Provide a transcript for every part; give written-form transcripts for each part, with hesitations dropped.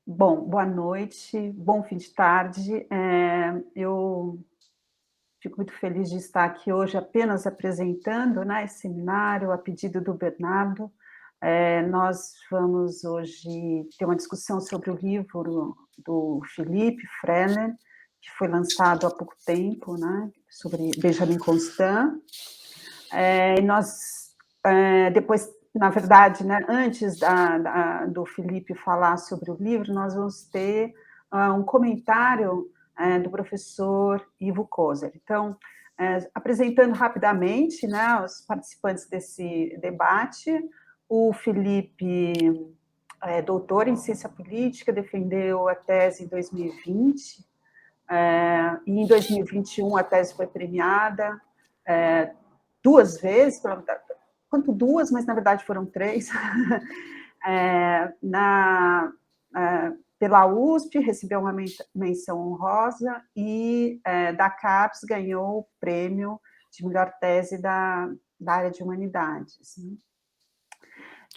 Bom, boa noite, bom fim de tarde. Eu fico muito feliz de estar aqui hoje apenas apresentando, né, esse seminário a pedido do Bernardo. Nós vamos hoje ter uma discussão sobre o livro do Philippe Frenet, que foi lançado há pouco tempo, né, sobre Benjamin Constant. E nós, depois, na verdade, né, antes do Felipe falar sobre o livro, nós vamos ter um comentário do professor Ivo Kozer. Então, apresentando rapidamente, né, os participantes desse debate, o Felipe é doutor em ciência política, defendeu a tese em 2020, e em 2021 a tese foi premiada, duas vezes, quanto duas, mas na verdade foram três, pela USP, recebeu uma menção honrosa e da CAPES ganhou o prêmio de melhor tese da área de humanidades. Né?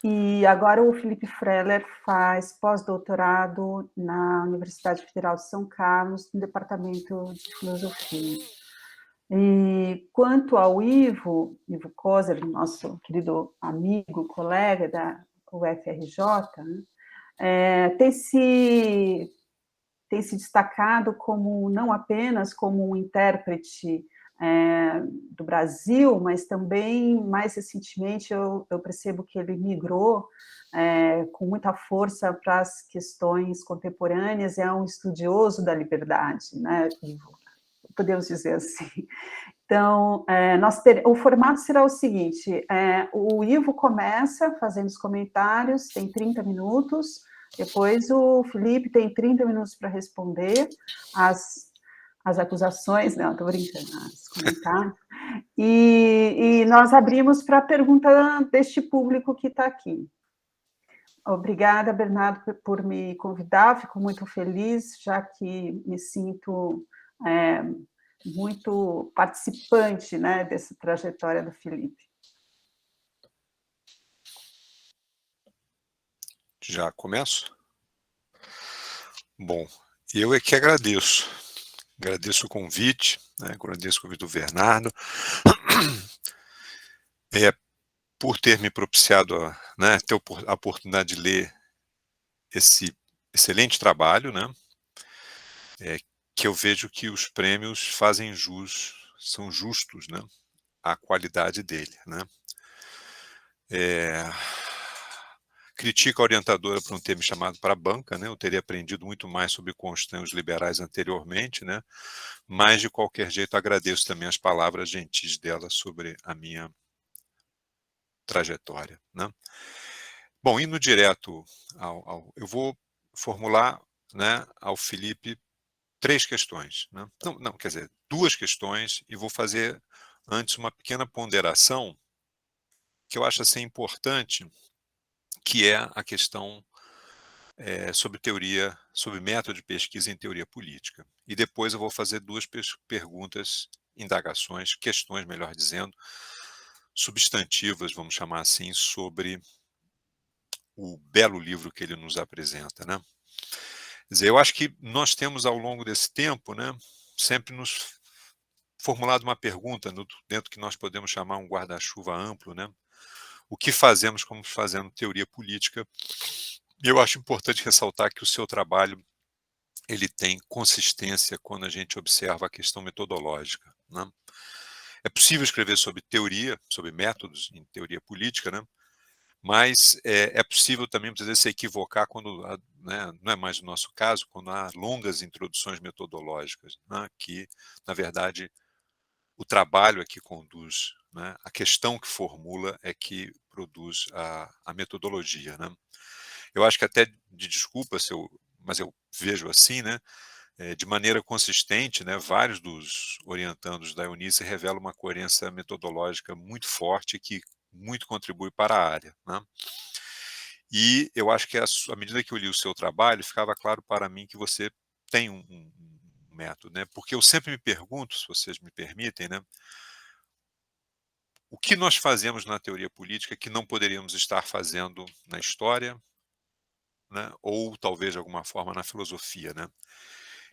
E agora o Felipe Freller faz pós-doutorado na Universidade Federal de São Carlos, no Departamento de Filosofia. E quanto ao Ivo Kozer, nosso querido amigo, colega da UFRJ, né, tem se destacado como não apenas como um intérprete do Brasil, mas também, mais recentemente, eu percebo que ele migrou com muita força para as questões contemporâneas, é um estudioso da liberdade, né, Ivo? Podemos dizer assim. Então, o formato será o seguinte, o Ivo começa fazendo os comentários, tem 30 minutos, depois o Felipe tem 30 minutos para responder as acusações, não, estou brincando, os comentários, e nós abrimos para a pergunta deste público que está aqui. Obrigada, Bernardo, por me convidar, fico muito feliz, já que me sinto muito participante, né, dessa trajetória do Felipe. Já começo? Bom, eu é que agradeço. Agradeço o convite, né, agradeço o convite do Bernardo, por ter me propiciado né, ter a oportunidade de ler esse excelente trabalho, né, que eu vejo que os prêmios fazem jus, são justos, né, à qualidade dele, né. Critico a orientadora por não ter me chamado para a banca, né, eu teria aprendido muito mais sobre Constant e os liberais anteriormente, né, mas de qualquer jeito agradeço também as palavras gentis dela sobre a minha trajetória, né. Bom, indo direto eu vou formular, né, ao Felipe 3 questões, né. Não, quer dizer, 2 questões e vou fazer antes uma pequena ponderação que eu acho, assim, importante, que é a questão, sobre teoria, sobre método de pesquisa em teoria política. E depois eu vou fazer 2 perguntas, indagações, questões, melhor dizendo, substantivas, vamos chamar assim, sobre o belo livro que ele nos apresenta, né. Quer dizer, eu acho que nós temos ao longo desse tempo, né, sempre nos formulado uma pergunta dentro do que nós podemos chamar um guarda-chuva amplo, né. O que fazemos como fazendo teoria política? E eu acho importante ressaltar que o seu trabalho, ele tem consistência quando a gente observa a questão metodológica, né. É possível escrever sobre teoria, sobre métodos em teoria política, né, mas é possível também, muitas vezes, se equivocar quando, né, não é mais o nosso caso, quando há longas introduções metodológicas, né, que, na verdade, o trabalho é que conduz, né, a questão que formula é que produz a metodologia, né. Eu acho que até de desculpa mas eu vejo assim, né, de maneira consistente, né, vários dos orientandos da Eunice revelam uma coerência metodológica muito forte que muito contribui para a área, né. E eu acho que à medida que eu li o seu trabalho, ficava claro para mim que você tem um método, né, porque eu sempre me pergunto, se vocês me permitem, né, o que nós fazemos na teoria política que não poderíamos estar fazendo na história, né, ou talvez de alguma forma na filosofia, né.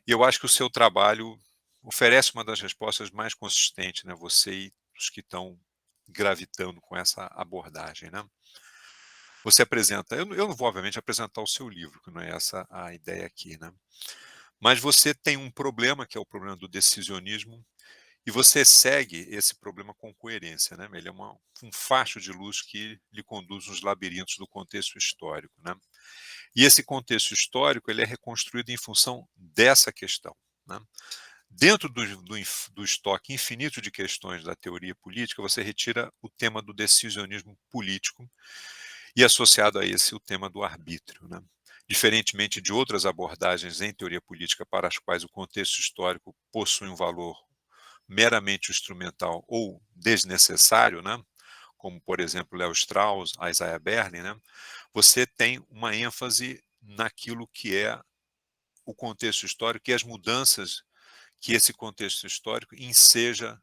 E eu acho que o seu trabalho oferece uma das respostas mais consistentes, né, você e os que estão gravitando com essa abordagem, né. Você apresenta eu não vou obviamente apresentar o seu livro, que não é essa a ideia aqui, né. Mas você tem um problema, que é o problema do decisionismo, e você segue esse problema com coerência, né, ele é um facho de luz que lhe conduz nos labirintos do contexto histórico, né. E esse contexto histórico, ele é reconstruído em função dessa questão, né. Dentro do estoque infinito de questões da teoria política, você retira o tema do decisionismo político e associado a esse o tema do arbítrio, né. Diferentemente de outras abordagens em teoria política para as quais o contexto histórico possui um valor meramente instrumental ou desnecessário, né, como por exemplo Léo Strauss, a Isaiah Berlin, né, você tem uma ênfase naquilo que é o contexto histórico e as mudanças que esse contexto histórico enseja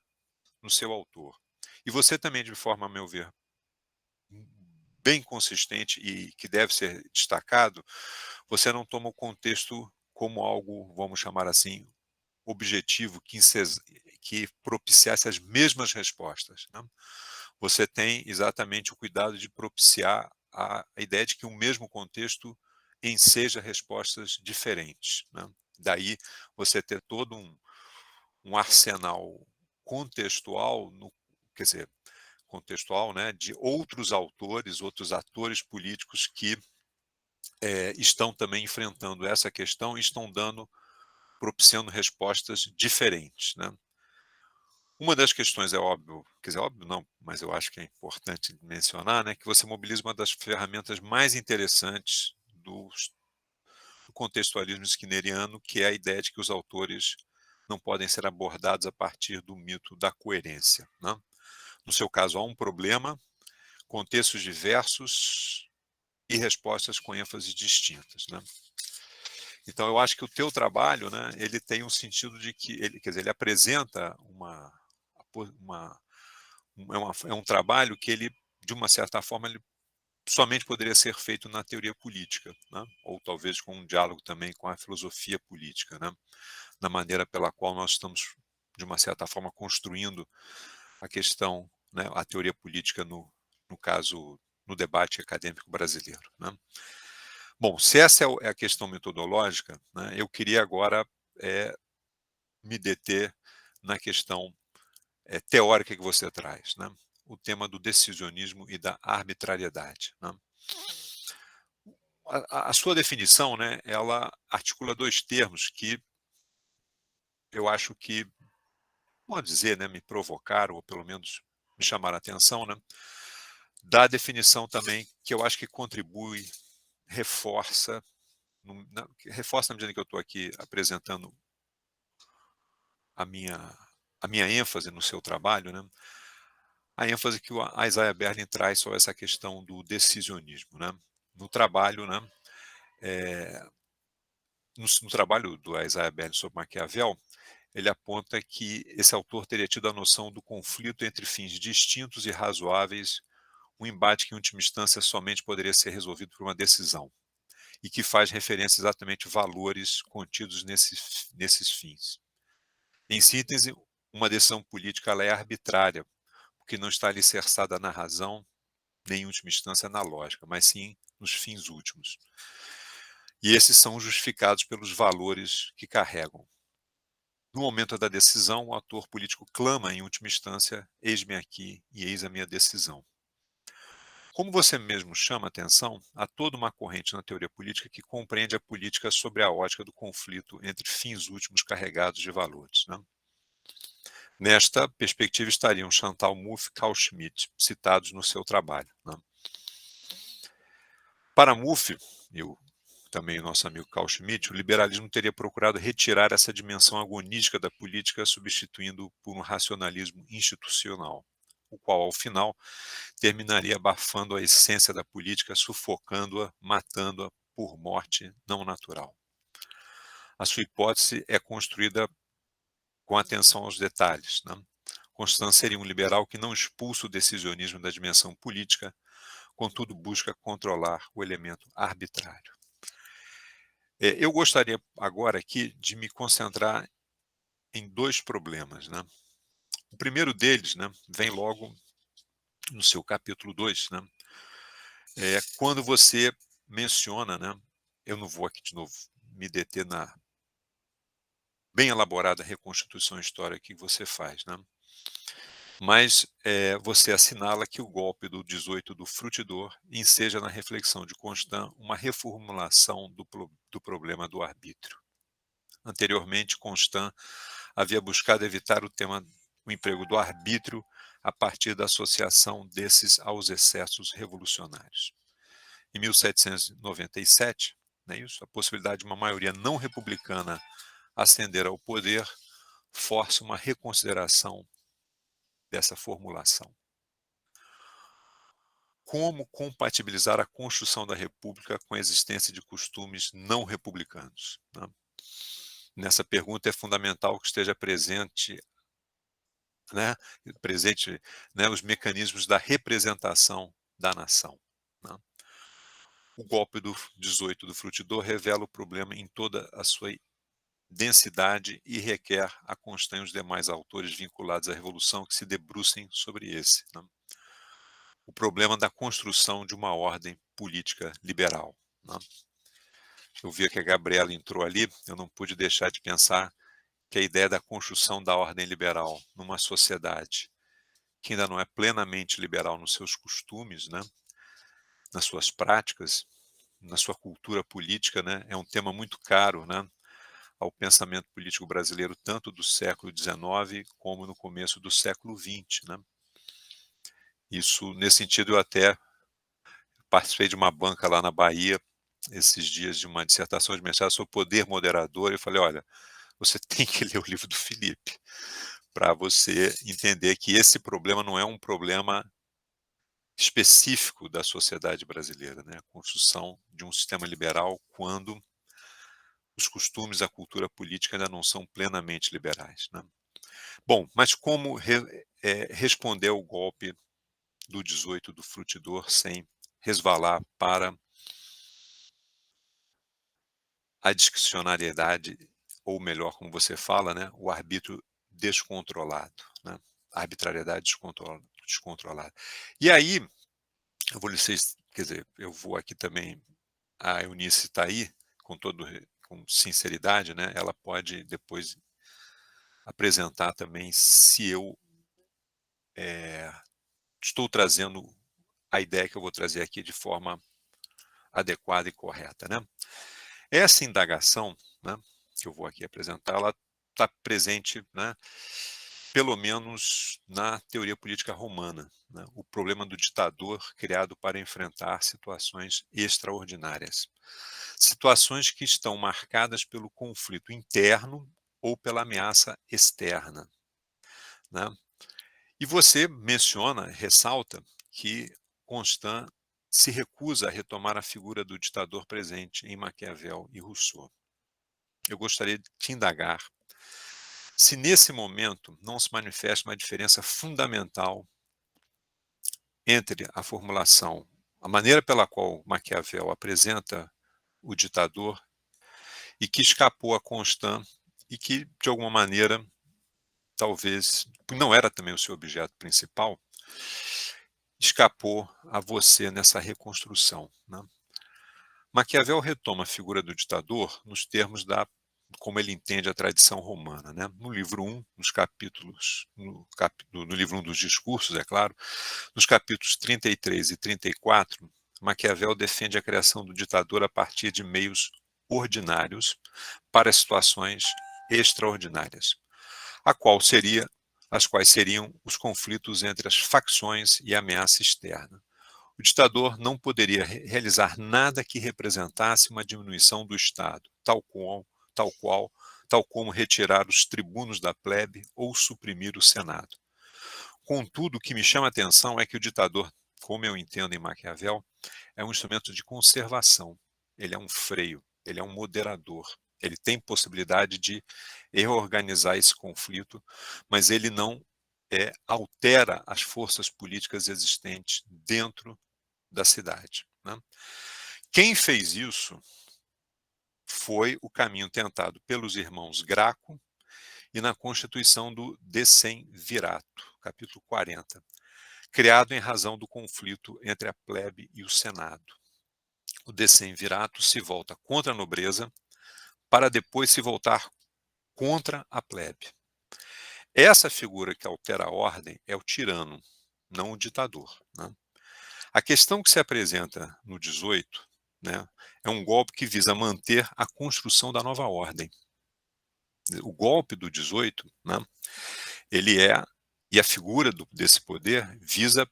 no seu autor. E você também, de forma, a meu ver, bem consistente e que deve ser destacado, você não toma o contexto como algo, vamos chamar assim, objetivo, que propiciasse as mesmas respostas, né. Você tem exatamente o cuidado de propiciar a ideia de que o mesmo contexto enseja respostas diferentes, né. Daí você ter todo um arsenal contextual quer dizer, contextual, né, de outros autores, outros atores políticos que, estão também enfrentando essa questão e estão propiciando respostas diferentes, né. Uma das questões é óbvio, quer dizer, óbvio não, mas eu acho que é importante mencionar, né, que você mobiliza uma das ferramentas mais interessantes do contextualismo skinneriano, que é a ideia de que os autores não podem ser abordados a partir do mito da coerência, né. No seu caso, há um problema, contextos diversos e respostas com ênfases distintas, né. Então eu acho que o teu trabalho, né, ele tem um sentido de que ele, quer dizer, ele apresenta uma é um trabalho que ele, de uma certa forma, ele somente poderia ser feito na teoria política, né, ou talvez com um diálogo também com a filosofia política, né, na maneira pela qual nós estamos, de uma certa forma, construindo a questão, né, a teoria política no caso, no debate acadêmico brasileiro, né. Bom, se essa é a questão metodológica, né, eu queria agora, eh, me deter na questão, teórica que você traz, né, o tema do decisionismo e da arbitrariedade, né. A sua definição, né, ela articula 2 termos que eu acho que, pode dizer, né, me provocaram ou pelo menos me chamaram a atenção, né, da definição também que eu acho que contribui, reforça, reforça na medida que eu estou aqui apresentando a minha a minha ênfase no seu trabalho, né, a ênfase que o Isaiah Berlin traz sobre essa questão do decisionismo, né. No trabalho, né, eh, no trabalho do Isaiah Berlin sobre Maquiavel, ele aponta que esse autor teria tido a noção do conflito entre fins distintos e razoáveis, um embate que em última instância somente poderia ser resolvido por uma decisão, e que faz referência exatamente a valores contidos nesses fins. Em síntese, uma decisão política ela é arbitrária, porque não está alicerçada na razão, nem em última instância na lógica, mas sim nos fins últimos. E esses são justificados pelos valores que carregam. No momento da decisão, o ator político clama, em última instância, eis-me aqui e eis a minha decisão. Como você mesmo chama atenção, há toda uma corrente na teoria política que compreende a política sobre a ótica do conflito entre fins últimos carregados de valores, né? Nesta perspectiva estariam Chantal Mouffe e Carl Schmitt, citados no seu trabalho, né? Para Mouffe, e também o nosso amigo Carl Schmitt, o liberalismo teria procurado retirar essa dimensão agonística da política, substituindo por um racionalismo institucional, o qual, ao final, terminaria abafando a essência da política, sufocando-a, matando-a por morte não natural. A sua hipótese é construída com atenção aos detalhes, né? Constant seria um liberal que não expulsa o decisionismo da dimensão política, contudo busca controlar o elemento arbitrário. Eu gostaria agora aqui de me concentrar em 2 problemas, né. O primeiro deles, né, vem logo no seu capítulo 2, né, quando você menciona, né, eu não vou aqui de novo me deter na bem elaborada reconstituição histórica que você faz, né, mas, você assinala que o golpe do 18 do Frutidor enseja na reflexão de Constant uma reformulação do problema do arbítrio. Anteriormente, Constant havia buscado evitar o emprego do arbítrio a partir da associação desses aos excessos revolucionários. Em 1797, não é isso? A possibilidade de uma maioria não republicana ascender ao poder força uma reconsideração dessa formulação. Como compatibilizar a construção da república com a existência de costumes não republicanos, né? Nessa pergunta é fundamental que esteja presente, né, né, os mecanismos da representação da nação, né. O golpe do 18 do Frutidor revela o problema em toda a sua densidade e requer a Constant e os demais autores vinculados à Revolução que se debrucem sobre esse, né. O problema da construção de uma ordem política liberal, né. Eu vi que a Gabriela entrou ali, eu não pude deixar de pensar que a ideia da construção da ordem liberal numa sociedade que ainda não é plenamente liberal nos seus costumes, né, nas suas práticas, na sua cultura política, né, é um tema muito caro, né, ao pensamento político brasileiro, tanto do século XIX como no começo do século XX, né. Isso, nesse sentido, eu até participei de uma banca lá na Bahia, esses dias, de uma dissertação de mestrado sobre poder moderador, e eu falei: olha, você tem que ler o livro do Felipe, para você entender que esse problema não é um problema específico da sociedade brasileira, né, a construção de um sistema liberal quando os costumes, a cultura política ainda não são plenamente liberais, né. Bom, mas como responder ao golpe do 18 do Frutidor sem resvalar para a discricionariedade, ou melhor, como você fala, né, o arbítrio descontrolado, né, a arbitrariedade descontrolada. E aí, eu vou lhe ser, quer dizer, eu vou aqui também, a Eunice está aí, com sinceridade, né, ela pode depois apresentar também se eu estou trazendo a ideia que eu vou trazer aqui de forma adequada e correta, né. Essa indagação, né, que eu vou aqui apresentar, ela está presente, né, pelo menos na teoria política romana, né, o problema do ditador criado para enfrentar situações extraordinárias. Situações que estão marcadas pelo conflito interno ou pela ameaça externa, né. E você menciona, ressalta, que Constant se recusa a retomar a figura do ditador presente em Maquiavel e Rousseau. Eu gostaria de te indagar se nesse momento não se manifesta uma diferença fundamental entre a formulação, a maneira pela qual Maquiavel apresenta o ditador e que escapou a Constant e que, de alguma maneira, talvez, não era também o seu objeto principal, escapou a você nessa reconstrução, né? Maquiavel retoma a figura do ditador nos termos da como ele entende a tradição romana, né? No livro 1, nos capítulos, no livro 1 dos discursos, é claro, nos capítulos 33 e 34, Maquiavel defende a criação do ditador a partir de meios ordinários para situações extraordinárias, as quais seriam os conflitos entre as facções e a ameaça externa. O ditador não poderia realizar nada que representasse uma diminuição do Estado, tal qual, tal como retirar os tribunos da plebe ou suprimir o Senado. Contudo, o que me chama a atenção é que o ditador, como eu entendo em Maquiavel, é um instrumento de conservação, ele é um freio, ele é um moderador, ele tem possibilidade de reorganizar esse conflito, mas ele não altera as forças políticas existentes dentro da cidade, né? Quem fez isso foi o caminho tentado pelos irmãos Graco e na Constituição do Decemvirato, capítulo 40, criado em razão do conflito entre a plebe e o Senado. O Decemvirato se volta contra a nobreza para depois se voltar contra a plebe. Essa figura que altera a ordem é o tirano, não o ditador, né? A questão que se apresenta no 18, né, é um golpe que visa manter a construção da nova ordem. O golpe do 18, né, e a figura desse poder visa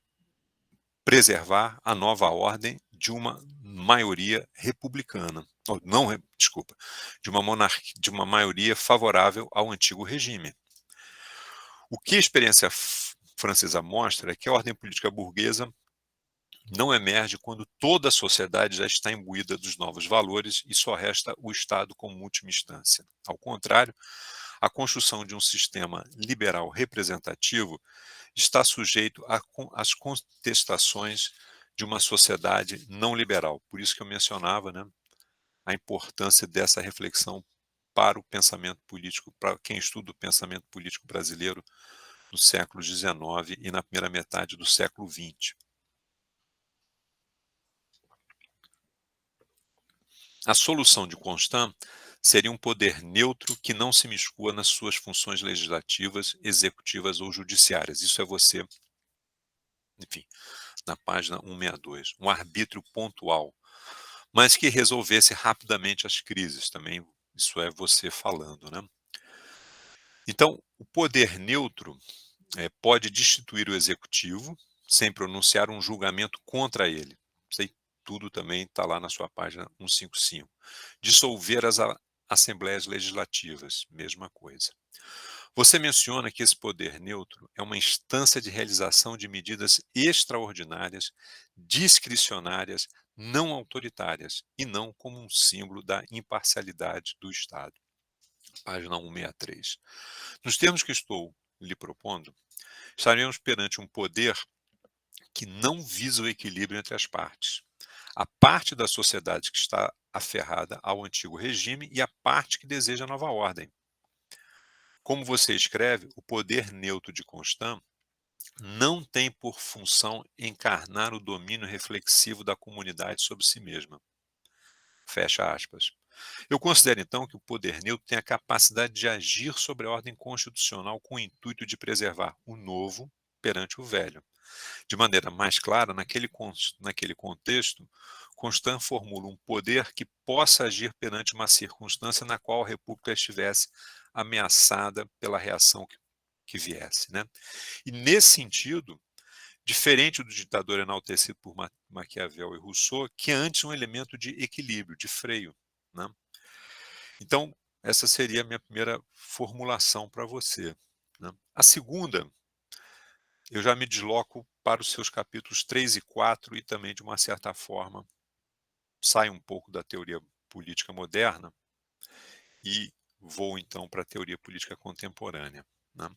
preservar a nova ordem de uma maioria republicana, ou não, desculpa, de uma monarquia, de uma maioria favorável ao antigo regime. O que a experiência francesa mostra é que a ordem política burguesa não emerge quando toda a sociedade já está imbuída dos novos valores e só resta o Estado como última instância. Ao contrário, a construção de um sistema liberal representativo está sujeito às contestações de uma sociedade não liberal. Por isso que eu mencionava, né, a importância dessa reflexão para o pensamento político, para quem estuda o pensamento político brasileiro no século XIX e na primeira metade do século XX. A solução de Constant seria um poder neutro que não se miscua nas suas funções legislativas, executivas ou judiciárias. Isso é você, enfim, na página 162. Um arbítrio pontual, mas que resolvesse rapidamente as crises também. Isso é você falando, né? Então, o poder neutro pode destituir o executivo sem pronunciar um julgamento contra ele. Isso tudo também está lá na sua página 155. Dissolver as assembleias legislativas, mesma coisa. Você menciona que esse poder neutro é uma instância de realização de medidas extraordinárias, discricionárias, não autoritárias, e não como um símbolo da imparcialidade do Estado. Página 163. Nos termos que estou lhe propondo, estaremos perante um poder que não visa o equilíbrio entre as partes. A parte da sociedade que está aferrada ao antigo regime e a parte que deseja a nova ordem. Como você escreve, o poder neutro de Constant não tem por função encarnar o domínio reflexivo da comunidade sobre si mesma. Fecha aspas. Eu considero, então, que o poder neutro tem a capacidade de agir sobre a ordem constitucional com o intuito de preservar o novo perante o velho. De maneira mais clara, naquele contexto, Constant formula um poder que possa agir perante uma circunstância na qual a República estivesse ameaçada pela reação que viesse, né? E nesse sentido, diferente do ditador enaltecido por Maquiavel e Rousseau, que é antes um elemento de equilíbrio, de freio, né? Então, essa seria a minha primeira formulação para você, né? A segunda, eu já me desloco para os seus capítulos 3 e 4 e também, de uma certa forma, saio um pouco da teoria política moderna e vou, então, para a teoria política contemporânea, né?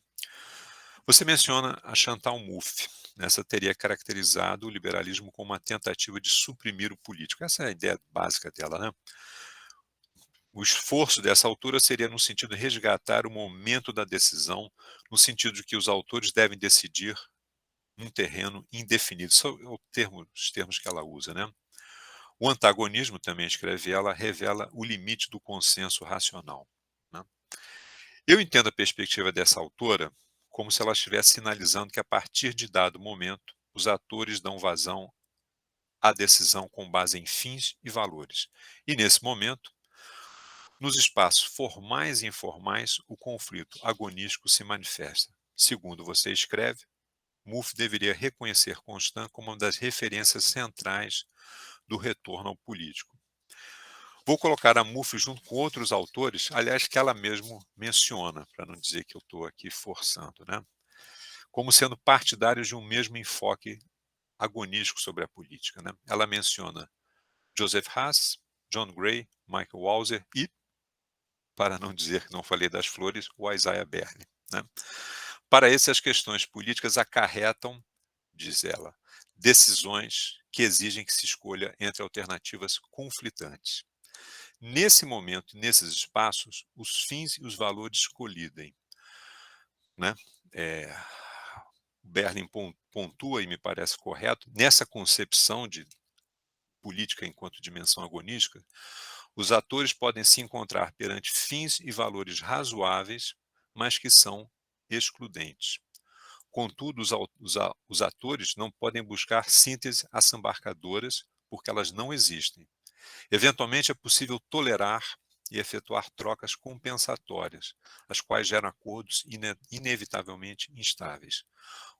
Você menciona a Chantal Mouffe. Essa teria caracterizado o liberalismo como uma tentativa de suprimir o político. Essa é a ideia básica dela, né? O esforço dessa autora seria no sentido de resgatar o momento da decisão, no sentido de que os autores devem decidir num terreno indefinido. São os termos que ela usa, né? O antagonismo, também escreve ela, revela o limite do consenso racional, né? Eu entendo a perspectiva dessa autora como se ela estivesse sinalizando que, a partir de dado momento, os atores dão vazão à decisão com base em fins e valores. E, nesse momento, nos espaços formais e informais, o conflito agonístico se manifesta. Segundo você escreve, Mouffe deveria reconhecer Constant como uma das referências centrais do retorno ao político. Vou colocar a Mouffe junto com outros autores, aliás, que ela mesmo menciona, para não dizer que eu estou aqui forçando, né? Como sendo partidários de um mesmo enfoque agonístico sobre a política, né? Ela menciona Joseph Haas, John Gray, Michael Walzer e, para não dizer que não falei das flores, o Isaiah Berlin, né? Para esse, as questões políticas acarretam, diz ela, decisões que exigem que se escolha entre alternativas conflitantes. Nesse momento, nesses espaços, os fins e os valores colidem, né? O Berlin pontua, e me parece correto, nessa concepção de política enquanto dimensão agonística, os atores podem se encontrar perante fins e valores razoáveis, mas que são excludentes. Contudo, os atores não podem buscar sínteses assambarcadoras, porque elas não existem. Eventualmente, é possível tolerar e efetuar trocas compensatórias, as quais geram acordos inevitavelmente instáveis.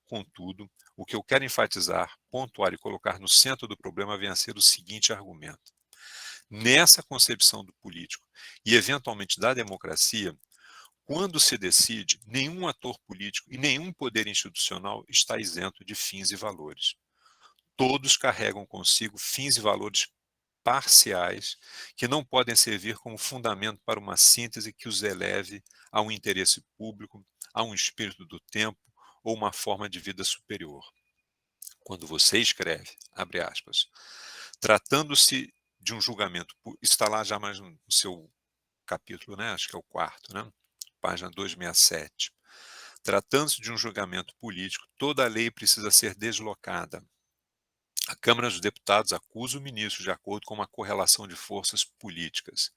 Contudo, o que eu quero enfatizar, pontuar e colocar no centro do problema vem a ser o seguinte argumento. Nessa concepção do político e, eventualmente, da democracia, quando se decide, nenhum ator político e nenhum poder institucional está isento de fins e valores. Todos carregam consigo fins e valores parciais que não podem servir como fundamento para uma síntese que os eleve a um interesse público, a um espírito do tempo ou uma forma de vida superior. Quando você escreve, abre aspas, tratando-se de um julgamento, está lá já mais no seu capítulo, né? Acho que é o quarto, né? Página 267. Tratando-se de um julgamento político, toda a lei precisa ser deslocada. A Câmara dos Deputados acusa o ministro de acordo com uma correlação de forças políticas.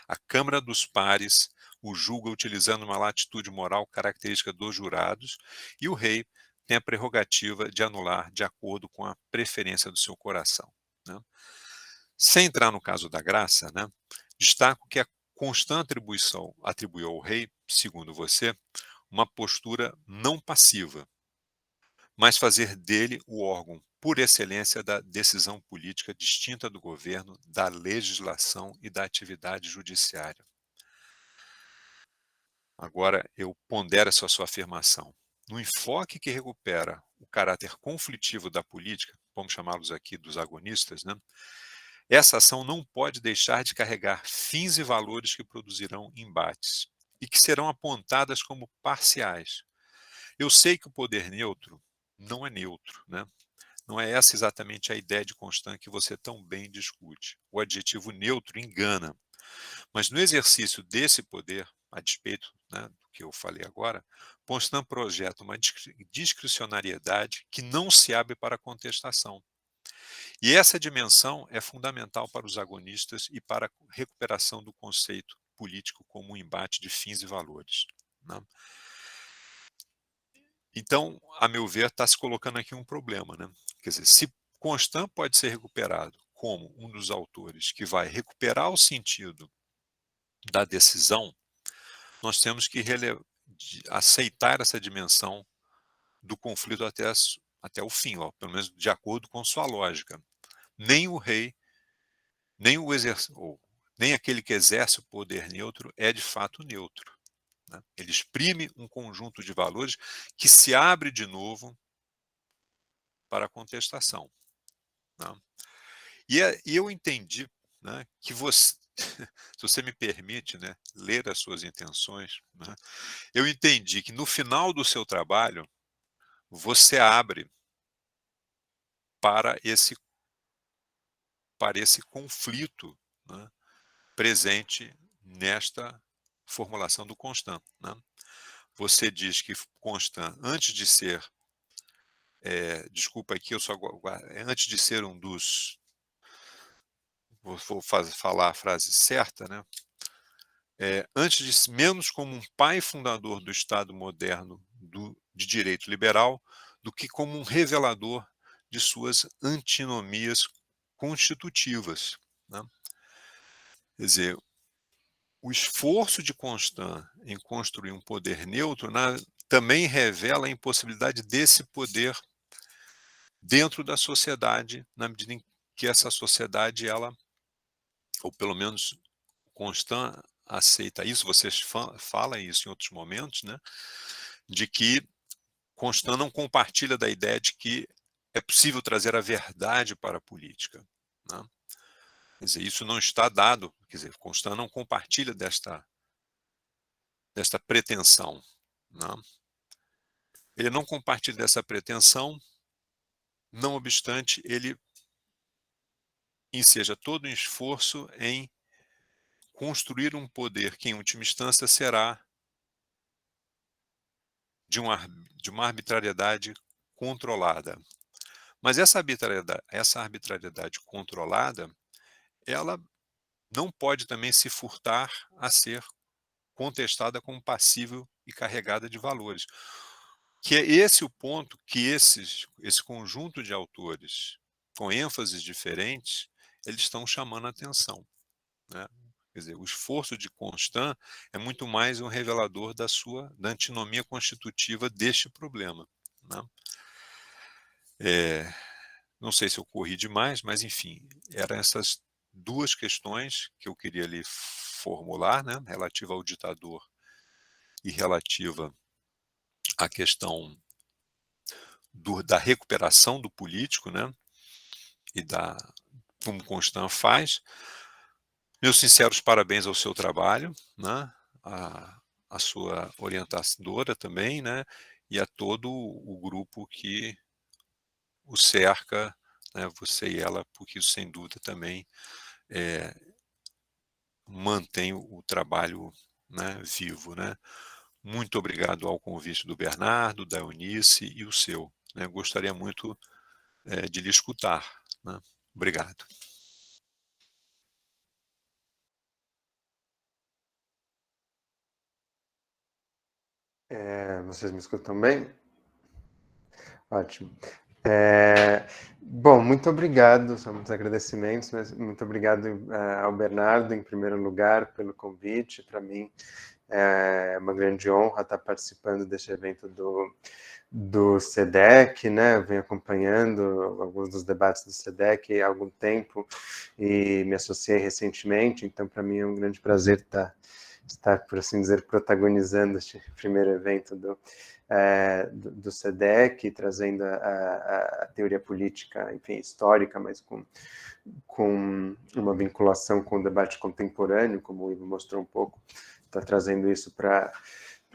A Câmara dos Pares o julga utilizando uma latitude moral característica dos jurados e o rei tem a prerrogativa de anular de acordo com a preferência do seu coração, né? Sem entrar no caso da graça, né, destaco que a constante atribuição atribuiu ao rei, segundo você, uma postura não passiva, mas fazer dele o órgão por excelência da decisão política distinta do governo, da legislação e da atividade judiciária. Agora, eu pondero essa sua afirmação. No enfoque que recupera o caráter conflitivo da política, vamos chamá-los aqui dos agonistas, né? Essa ação não pode deixar de carregar fins e valores que produzirão embates e que serão apontadas como parciais. Eu sei que o poder neutro não é neutro, né? Não é essa exatamente a ideia de Constant que você tão bem discute. O adjetivo neutro engana, mas no exercício desse poder, a despeito, né, do que eu falei agora, Constant projeta uma discricionariedade que não se abre para contestação. E essa dimensão é fundamental para os agonistas e para a recuperação do conceito político como um embate de fins e valores, né? Então, a meu ver, está se colocando aqui um problema, né? Quer dizer, se Constant pode ser recuperado como um dos autores que vai recuperar o sentido da decisão, nós temos que aceitar essa dimensão do conflito até o fim, ó, pelo menos de acordo com sua lógica. Nem o rei, nem o nem aquele que exerce o poder neutro é de fato neutro, né? Ele exprime um conjunto de valores que se abre de novo para a contestação, né? E eu entendi, né, que você, se você me permite, né, ler as suas intenções, né, eu entendi que no final do seu trabalho você abre para esse conflito, né, presente nesta formulação do Constant, né? Você diz que Constant, antes de ser, desculpa aqui, eu só antes de ser um dos, vou falar a frase certa, né? Antes de menos como um pai fundador do Estado moderno de direito liberal, do que como um revelador de suas antinomias constitutivas, né? Quer dizer, o esforço de Constant em construir um poder neutro também revela a impossibilidade desse poder dentro da sociedade, na medida em que essa sociedade, ela, ou pelo menos Constant aceita isso, vocês falam isso em outros momentos, né, de que Constant não compartilha da ideia de que é possível trazer a verdade para a política, né? Quer dizer, isso não está dado, quer dizer, Constant não compartilha desta pretensão, né? Ele não compartilha dessa pretensão, não obstante, ele enseja todo um esforço em construir um poder que, em última instância, será de uma arbitrariedade controlada. Mas essa arbitrariedade controlada, ela não pode também se furtar a ser contestada como passível e carregada de valores. Que é esse o ponto que esse conjunto de autores, com ênfases diferentes, eles estão chamando a atenção, né? Quer dizer, o esforço de Constant é muito mais um revelador da antinomia constitutiva deste problema, né? Não sei se eu corri demais, mas enfim, eram essas duas questões que eu queria ali formular, né? Relativa ao ditador e relativa à questão da recuperação do político, né? E como Constant faz. Meus sinceros parabéns ao seu trabalho, né? A sua orientadora também, né? E a todo o grupo que o cerca, né? Você e ela, porque isso sem dúvida também mantém o trabalho, né, vivo, né? Muito obrigado ao convite do Bernardo, da Eunice e o seu, né? Gostaria muito de lhe escutar, né? Obrigado. Vocês me escutam bem? Ótimo. Bom, muito obrigado, são muitos agradecimentos, mas muito obrigado ao Bernardo, em primeiro lugar, pelo convite. Para mim é uma grande honra estar participando deste evento do SEDEC, né? Eu venho acompanhando alguns dos debates do SEDEC há algum tempo e me associei recentemente, então para mim é um grande prazer estar, por assim dizer, protagonizando este primeiro evento do SEDEC, trazendo a teoria política, enfim, histórica, mas com uma vinculação com o debate contemporâneo, como o Ivo mostrou um pouco, está trazendo isso para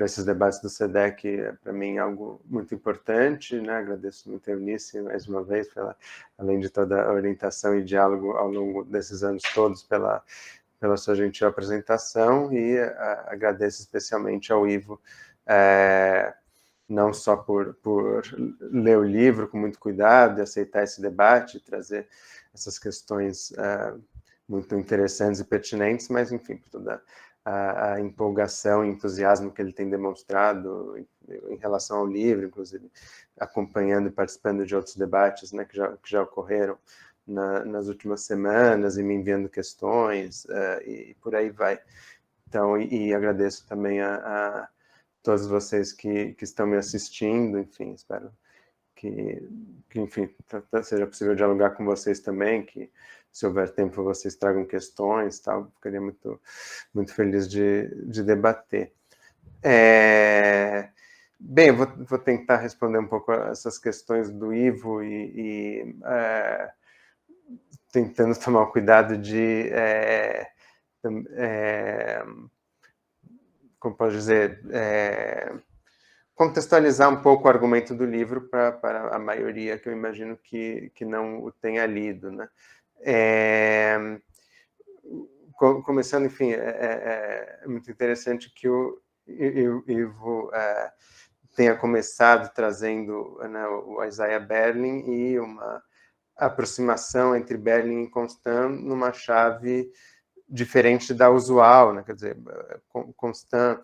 esses debates do SEDEC, para mim, algo muito importante, né? Agradeço muito a Eunice, mais uma vez, além de toda a orientação e diálogo ao longo desses anos todos, pela sua gentil apresentação, e agradeço especialmente ao Ivo, não só por ler o livro com muito cuidado e aceitar esse debate, trazer essas questões muito interessantes e pertinentes, mas, enfim, por toda a empolgação e entusiasmo que ele tem demonstrado em relação ao livro, inclusive acompanhando e participando de outros debates, né, que já ocorreram nas últimas semanas, e me enviando questões, e por aí vai. Então, e agradeço também a todos vocês que estão me assistindo, enfim, espero que enfim, seja possível dialogar com vocês também, que se houver tempo vocês tragam questões, tal, ficaria muito, muito feliz de debater. Bem, eu vou tentar responder um pouco essas questões do Ivo e tentando tomar o cuidado de como posso dizer, contextualizar um pouco o argumento do livro para a maioria que eu imagino que não o tenha lido, né? Começando, enfim, é muito interessante que o Ivo tenha começado trazendo, né, o Isaiah Berlin e uma aproximação entre Berlin e Constant numa chave diferente da usual, né? Quer dizer, Constant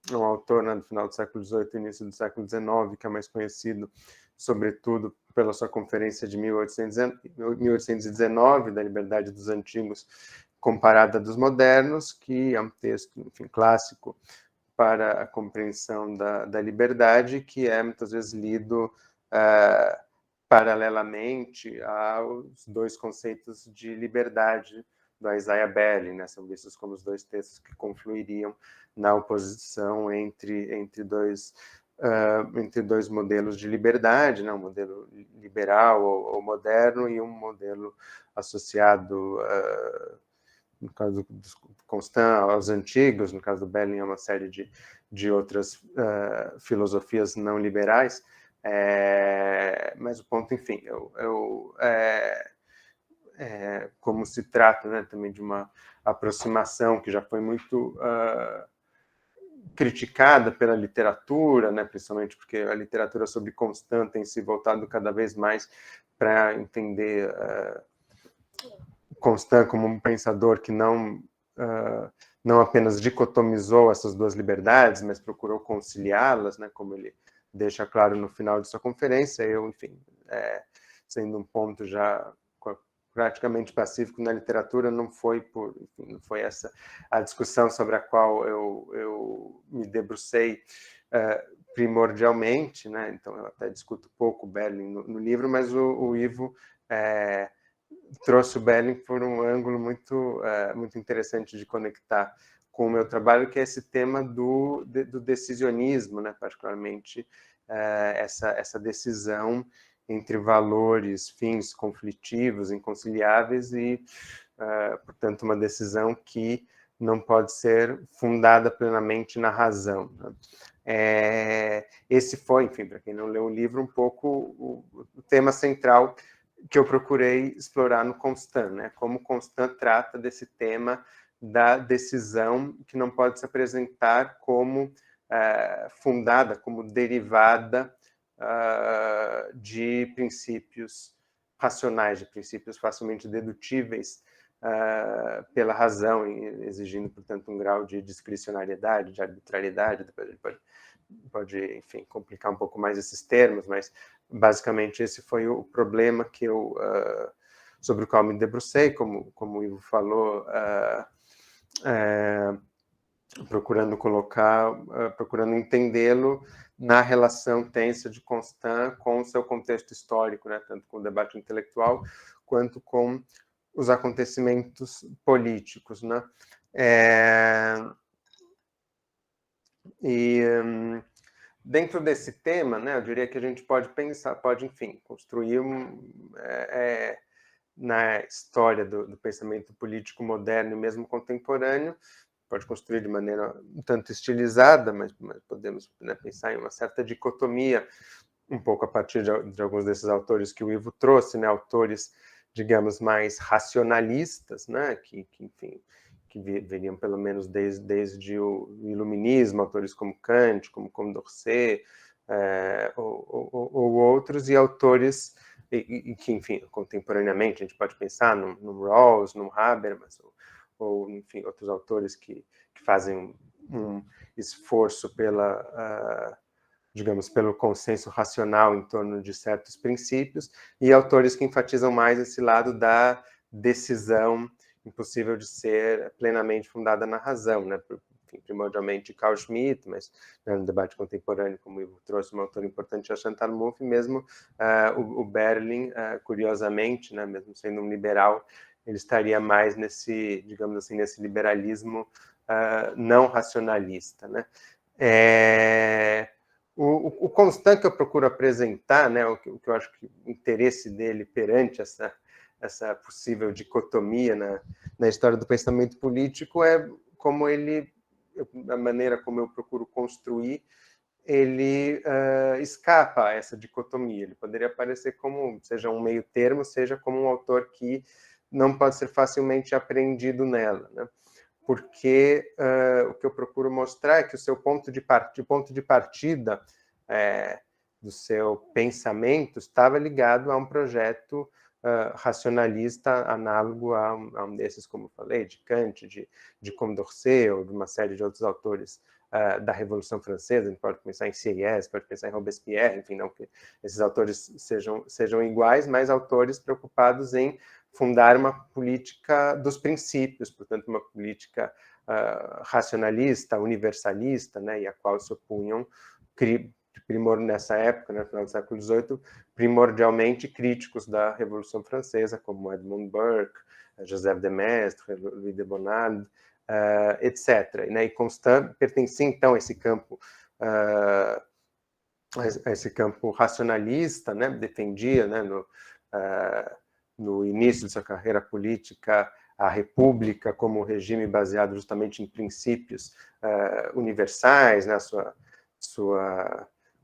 é um autor, né, do final do século XVIII, início do século XIX, que é mais conhecido, sobretudo, pela sua conferência de 1819, da Liberdade dos Antigos comparada dos modernos, que é um texto, enfim, clássico para a compreensão da liberdade, que é muitas vezes lido paralelamente aos dois conceitos de liberdade do Isaiah Berlin, né? São vistos como os dois textos que confluiriam na oposição entre dois modelos de liberdade, né? Um modelo liberal ou moderno e um modelo associado, no caso do Constant, aos antigos, no caso do Berlin, a uma série de outras filosofias não liberais. Mas o ponto, enfim, como se trata, né, também de uma aproximação que já foi muito criticada pela literatura, né, principalmente porque a literatura sobre Constant tem se voltado cada vez mais para entender Constant como um pensador que não apenas dicotomizou essas duas liberdades, mas procurou conciliá-las, né, como ele deixa claro no final de sua conferência. Eu, enfim, sendo um ponto já praticamente pacífico na literatura, não foi essa a discussão sobre a qual eu me debrucei primordialmente, né? Então eu até discuto pouco Berling no livro, mas o Ivo trouxe o Berling por um ângulo muito interessante de conectar com o meu trabalho, que é esse tema do decisionismo, né? Particularmente essa decisão entre valores, fins conflitivos, inconciliáveis e, portanto, uma decisão que não pode ser fundada plenamente na razão, né? Esse foi, enfim, para quem não leu o livro, um pouco o tema central que eu procurei explorar no Constant, né? Como Constant trata desse tema da decisão que não pode se apresentar como fundada, como derivada de princípios racionais, de princípios facilmente dedutíveis pela razão, exigindo, portanto, um grau de discricionariedade, de arbitrariedade. Depois a gente pode, enfim, complicar um pouco mais esses termos, mas basicamente esse foi o problema que sobre o qual me debrucei, como o Ivo falou, procurando entendê-lo na relação tensa de Constant com o seu contexto histórico, né, tanto com o debate intelectual quanto com os acontecimentos políticos, né? Dentro desse tema, né, eu diria que a gente pode pensar, enfim, construir na história do pensamento político moderno e mesmo contemporâneo, pode construir de maneira um tanto estilizada, mas podemos, né, pensar em uma certa dicotomia, um pouco a partir de alguns desses autores que o Ivo trouxe, né, autores, digamos, mais racionalistas, né, que enfim, que viriam pelo menos desde o iluminismo, autores como Kant, como Condorcet, ou outros, e autores que, enfim, contemporaneamente a gente pode pensar no Rawls, no Habermas, ou enfim, outros autores que fazem um esforço digamos, pelo consenso racional em torno de certos princípios, e autores que enfatizam mais esse lado da decisão impossível de ser plenamente fundada na razão, né? Enfim, primordialmente Carl Schmitt, mas, né, no debate contemporâneo, como o Ivo trouxe, um autor importante é Chantal Mouffe, mesmo o Berling, curiosamente, né, mesmo sendo um liberal, ele estaria mais nesse, digamos assim, nesse liberalismo não racionalista, né? O Constant que eu procuro apresentar, né, o que eu acho que o interesse dele perante essa possível dicotomia na história do pensamento político é como a maneira como eu procuro construir, ele escapa a essa dicotomia. Ele poderia aparecer como, seja um meio termo, seja como um autor que não pode ser facilmente apreendido nela, né? Porque o que eu procuro mostrar é que o seu ponto de partida do seu pensamento estava ligado a um projeto racionalista análogo a um desses, como eu falei, de Kant, de Condorcet, ou de uma série de outros autores da Revolução Francesa. A gente pode pensar em Sieyès, pode pensar em Robespierre, enfim, não que esses autores sejam iguais, mas autores preocupados em fundar uma política dos princípios, portanto, uma política racionalista, universalista, né, e a qual se opunham, nessa época, né, no final do século XVIII, primordialmente críticos da Revolução Francesa, como Edmund Burke, Joseph de Maistre, Louis de Bonald, etc. Né, e Constant pertencia, então, a esse campo racionalista, né, defendia, né, no início de sua carreira política, a República como regime baseado justamente em princípios universais, né,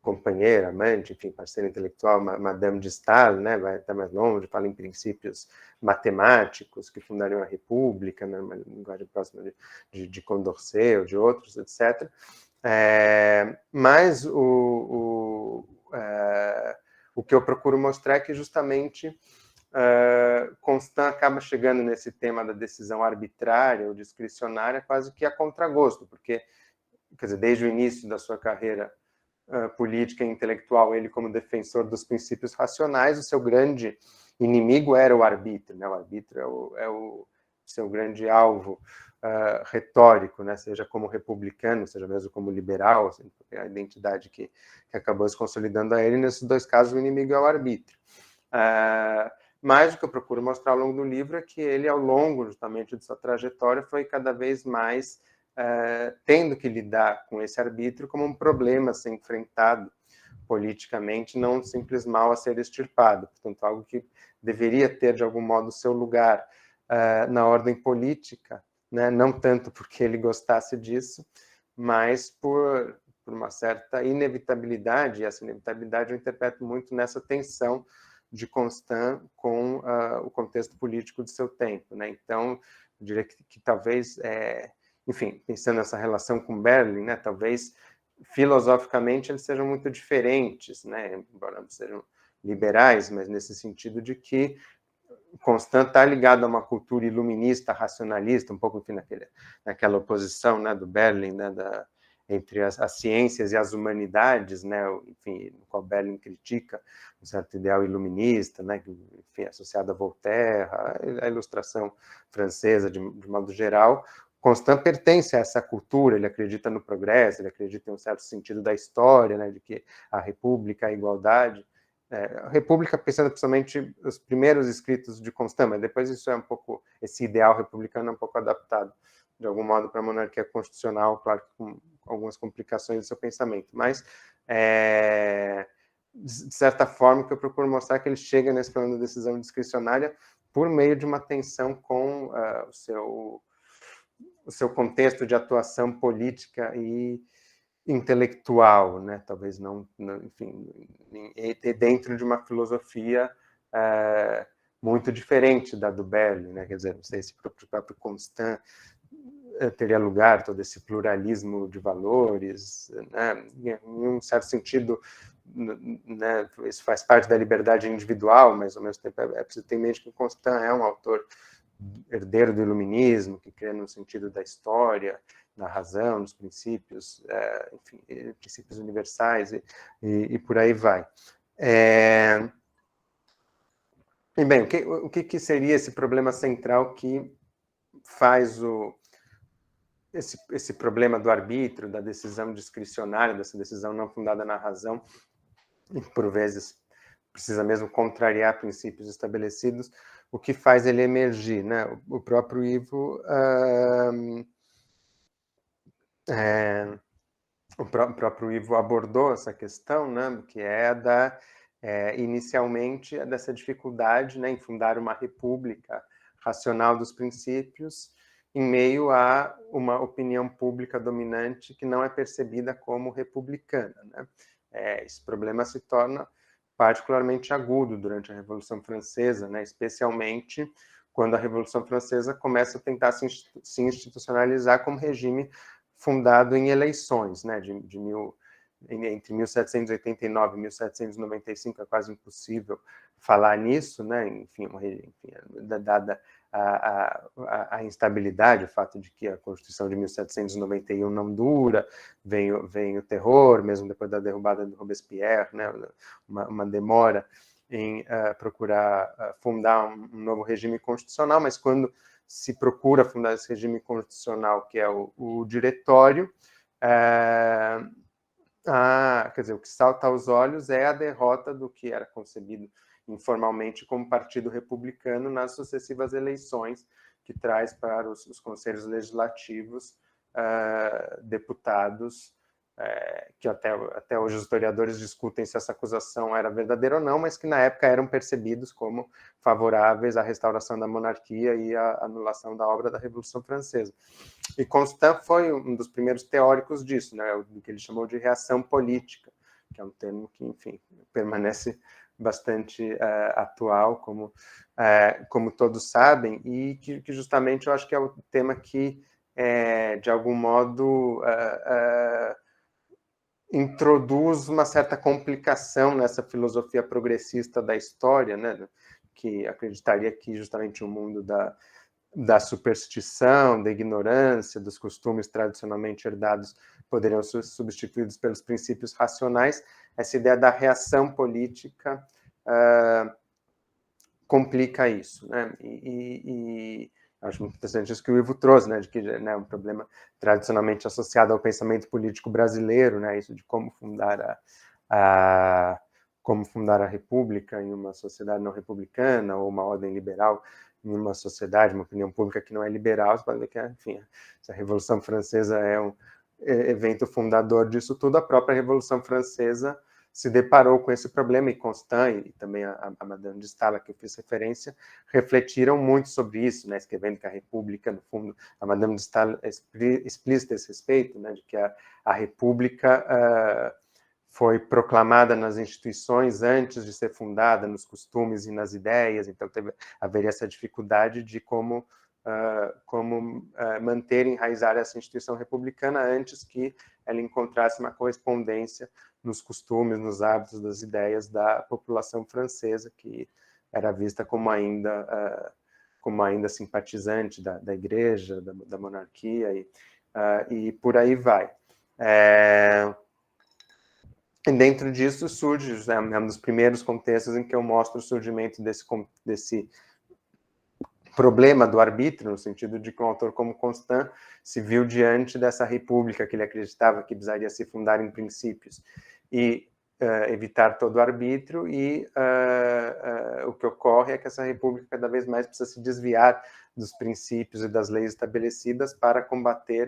companheira, amante, enfim, parceira intelectual, Madame de Staël, né, vai até mais longe, fala em princípios matemáticos que fundariam a República, né, uma linguagem próxima de Condorcet ou de outros, etc. Mas o que eu procuro mostrar é que justamente Constant acaba chegando nesse tema da decisão arbitrária ou discricionária quase que a contragosto, porque, quer dizer, desde o início da sua carreira política e intelectual, ele como defensor dos princípios racionais, o seu grande inimigo era o arbítrio, né? O arbítrio é o seu grande alvo retórico, né? Seja como republicano, seja mesmo como liberal, assim, porque a identidade que acabou se consolidando a ele, nesses dois casos o inimigo é o arbítrio. Mas o que eu procuro mostrar ao longo do livro é que ele, ao longo justamente de sua trajetória, foi cada vez mais tendo que lidar com esse arbítrio como um problema a ser enfrentado politicamente, não um simples mal a ser extirpado. Portanto, algo que deveria ter, de algum modo, seu lugar na ordem política, né? Não tanto porque ele gostasse disso, mas por uma certa inevitabilidade, e essa inevitabilidade eu interpreto muito nessa tensão de Constant com o contexto político do seu tempo, né? Então, eu diria que talvez... enfim, pensando nessa relação com Berlin, né, talvez filosoficamente eles sejam muito diferentes, né, embora não sejam liberais, mas nesse sentido de que Constant está ligado a uma cultura iluminista, racionalista, um pouco, enfim, naquela oposição, né, do Berlin, né, entre as ciências e as humanidades, né, enfim, no qual Berlin critica um certo ideal iluminista, né, enfim, associado a Voltaire, a ilustração francesa de modo geral. Constant pertence a essa cultura, ele acredita no progresso, ele acredita em um certo sentido da história, né, de que a república, a igualdade, a república pensando principalmente os primeiros escritos de Constant, mas depois isso é um pouco, esse ideal republicano é um pouco adaptado, de algum modo, para a monarquia constitucional, claro que com algumas complicações do seu pensamento, mas, de certa forma, o que eu procuro mostrar é que ele chega nesse plano de decisão discricionária por meio de uma tensão com o seu contexto de atuação política e intelectual, né? Talvez não, enfim, dentro de uma filosofia muito diferente da do Berlin, né? Quer dizer, não sei se o próprio Constant teria lugar todo esse pluralismo de valores, né? Em um certo sentido, né? Isso faz parte da liberdade individual, mas ao mesmo tempo é preciso ter em mente que o Constant é um autor herdeiro do iluminismo, que crê no sentido da história, na razão, nos princípios, enfim, princípios universais e por aí vai. E bem, o que seria esse problema central que faz esse problema do arbítrio, da decisão discricionária, dessa decisão não fundada na razão, e por vezes precisa mesmo contrariar princípios estabelecidos, o que faz ele emergir, né? O próprio Ivo, o próprio Ivo abordou essa questão, né? Que é inicialmente dessa dificuldade, né, em fundar uma república racional dos princípios em meio a uma opinião pública dominante que não é percebida como republicana, né? Esse problema se torna particularmente agudo durante a Revolução Francesa, né? Especialmente quando a Revolução Francesa começa a tentar se institucionalizar como regime fundado em eleições, né? Entre 1789 e 1795 é quase impossível falar nisso, né? Enfim, dada a instabilidade, o fato de que a Constituição de 1791 não dura, vem o terror, mesmo depois da derrubada do Robespierre, né? Uma demora em procurar fundar um novo regime constitucional, mas quando se procura fundar esse regime constitucional, que é o diretório, quer dizer, o que salta aos olhos é a derrota do que era concebido informalmente como Partido Republicano nas sucessivas eleições, que traz para os conselhos legislativos deputados que até hoje os historiadores discutem se essa acusação era verdadeira ou não, mas que na época eram percebidos como favoráveis à restauração da monarquia e à anulação da obra da Revolução Francesa. E Constant foi um dos primeiros teóricos disso, né, o que ele chamou de reação política, que é um termo que, enfim, permanece bastante atual, como todos sabem, e que justamente eu acho que é o tema que, de algum modo, introduz uma certa complicação nessa filosofia progressista da história, né, que acreditaria que justamente o mundo da superstição, da ignorância, dos costumes tradicionalmente herdados poderiam ser substituídos pelos princípios racionais. Essa ideia da reação política complica isso, né? E acho muito interessante isso que o Ivo trouxe, né, de que, né, um problema tradicionalmente associado ao pensamento político brasileiro, né, isso de como fundar a república em uma sociedade não republicana, ou uma ordem liberal em uma sociedade, uma opinião pública que não é liberal. Você pode ver que, enfim, a Revolução Francesa é um evento fundador disso tudo. A própria Revolução Francesa se deparou com esse problema, e Constant, e também a Madame de Staël, que eu fiz referência, refletiram muito sobre isso, né, escrevendo que a República, no fundo, a Madame de Staël explícita esse respeito, né, de que a República foi proclamada nas instituições antes de ser fundada, nos costumes e nas ideias, então haveria essa dificuldade de como manter, enraizar essa instituição republicana antes que ela encontrasse uma correspondência nos costumes, nos hábitos, das ideias da população francesa, que era vista como ainda simpatizante da igreja, da monarquia, e por aí vai. E dentro disso surge, né, um dos primeiros contextos em que eu mostro o surgimento desse problema do arbítrio, no sentido de que um autor como Constant se viu diante dessa república que ele acreditava que precisaria se fundar em princípios e evitar todo o arbítrio, e o que ocorre é que essa república cada vez mais precisa se desviar dos princípios e das leis estabelecidas para combater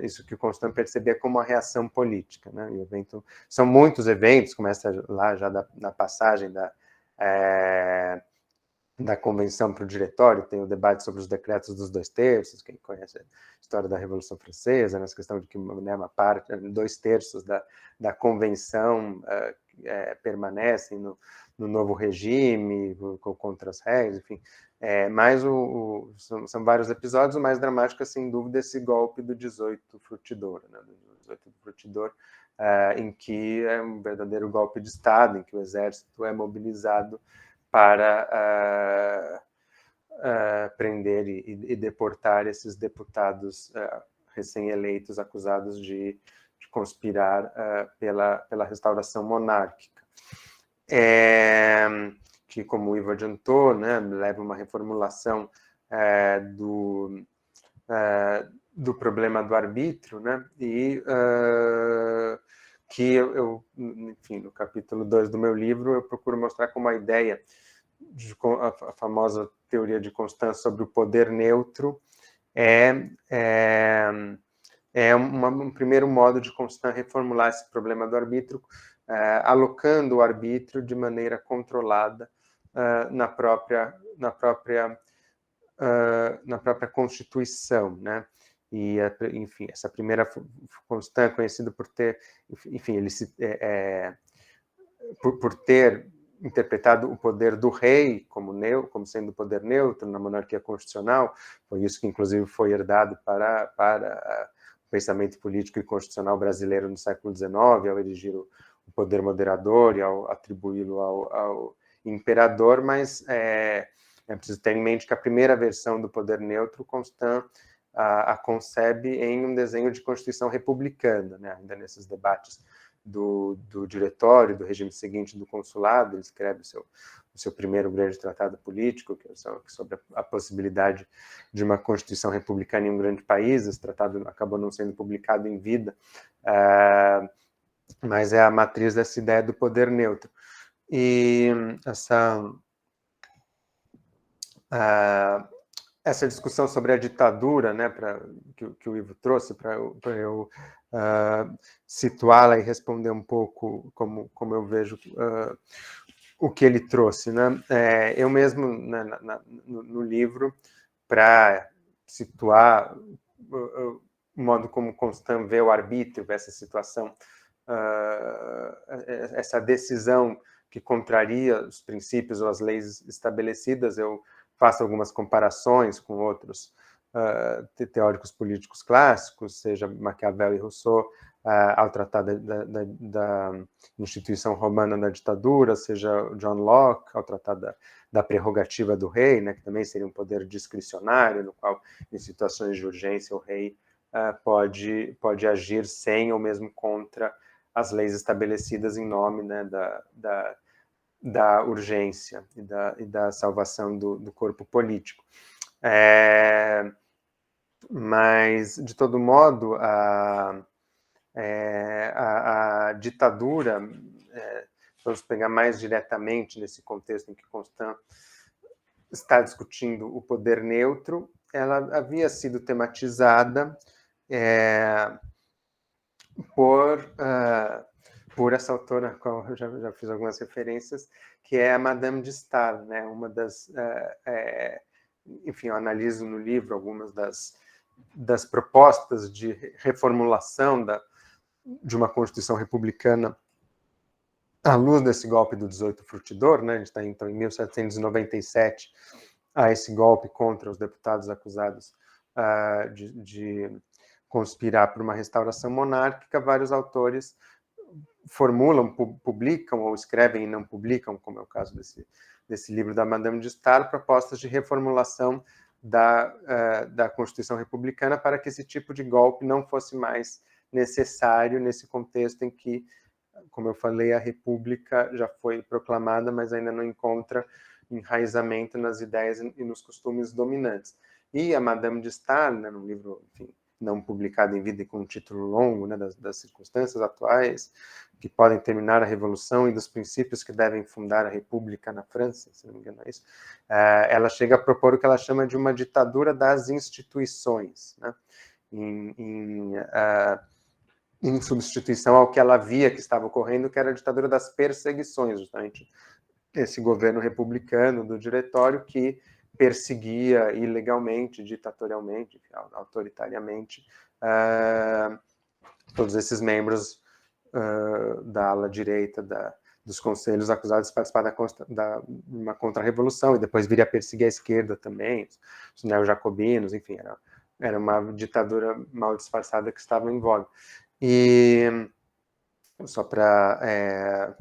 isso que o Constant percebia como uma reação política, né? E o evento, são muitos eventos, começa lá já na passagem da convenção para o diretório, tem o debate sobre os decretos dos 2/3, quem conhece a história da Revolução Francesa, nessa questão de que, né, uma parte, 2/3 da convenção permanecem no novo regime, contra as regras, enfim. Mas são vários episódios. O mais dramático é, sem dúvida, esse golpe do 18 Fructidor, né, do 18 Fructidor, em que é um verdadeiro golpe de Estado, em que o exército é mobilizado para prender e deportar esses deputados recém-eleitos acusados de conspirar pela restauração monárquica. Que, como o Ivo adiantou, né, leva uma reformulação do problema do arbítrio, né, e que enfim, no capítulo 2 do meu livro, eu procuro mostrar como a ideia, a famosa teoria de Constant sobre o poder neutro, um primeiro modo de Constant reformular esse problema do arbítrio, alocando o arbítrio de maneira controlada na própria Constituição, né? E, enfim, essa primeira Constant é conhecido por ter, enfim, por ter interpretado o poder do rei como sendo poder neutro na monarquia constitucional. Foi isso que, inclusive, foi herdado para o pensamento político e constitucional brasileiro no século XIX, ao erigir o poder moderador e ao atribuí-lo ao imperador. Mas é preciso ter em mente que a primeira versão do poder neutro, Constant a concebe em um desenho de Constituição republicana, né? Ainda nesses debates do diretório, do regime seguinte do consulado, ele escreve o seu primeiro grande tratado político, que é sobre a possibilidade de uma Constituição republicana em um grande país. Esse tratado acabou não sendo publicado em vida, mas é a matriz dessa ideia do poder neutro. E essa discussão sobre a ditadura, né, que o Ivo trouxe, para eu situá-la e responder um pouco como eu vejo o que ele trouxe, né? Eu mesmo, né, no livro, para situar o modo como Constant vê o arbítrio, vê essa situação essa decisão que contraria os princípios ou as leis estabelecidas, eu faço algumas comparações com outros teóricos políticos clássicos, seja Maquiavel e Rousseau, ao tratar da instituição romana da ditadura, seja John Locke, ao tratar da prerrogativa do rei, né, que também seria um poder discricionário, no qual, em situações de urgência, o rei pode agir sem ou mesmo contra as leis estabelecidas em nome, né, da urgência e da salvação do corpo político. Mas, de todo modo, a ditadura, vamos pegar mais diretamente nesse contexto em que Constant está discutindo o poder neutro, ela havia sido tematizada por essa autora, a qual eu já fiz algumas referências, que é a Madame de Staël, né? Uma das, enfim, eu analiso no livro algumas das propostas de reformulação de uma Constituição republicana à luz desse golpe do 18 Fructidor, né? A gente está, então, em 1797, a esse golpe contra os deputados acusados de conspirar por uma restauração monárquica. Vários autores formulam, publicam ou escrevem e não publicam, como é o caso desse livro da Madame de Staël, propostas de reformulação da Constituição republicana para que esse tipo de golpe não fosse mais necessário nesse contexto em que, como eu falei, a República já foi proclamada, mas ainda não encontra enraizamento nas ideias e nos costumes dominantes. E a Madame de Staël, né, num livro, enfim, não publicado em vida e com um título longo, né, das circunstâncias atuais que podem terminar a Revolução e dos princípios que devem fundar a República na França, se não me engano é isso, ela chega a propor o que ela chama de uma ditadura das instituições, né, em substituição ao que ela via que estava ocorrendo, que era a ditadura das perseguições, justamente esse governo republicano do diretório que perseguia ilegalmente, ditatorialmente, autoritariamente, todos esses membros da ala direita dos conselhos acusados de participar de uma contra-revolução, e depois viria a perseguir a esquerda também, os neo-jacobinos, enfim, era uma ditadura mal disfarçada que estava em voga. E só para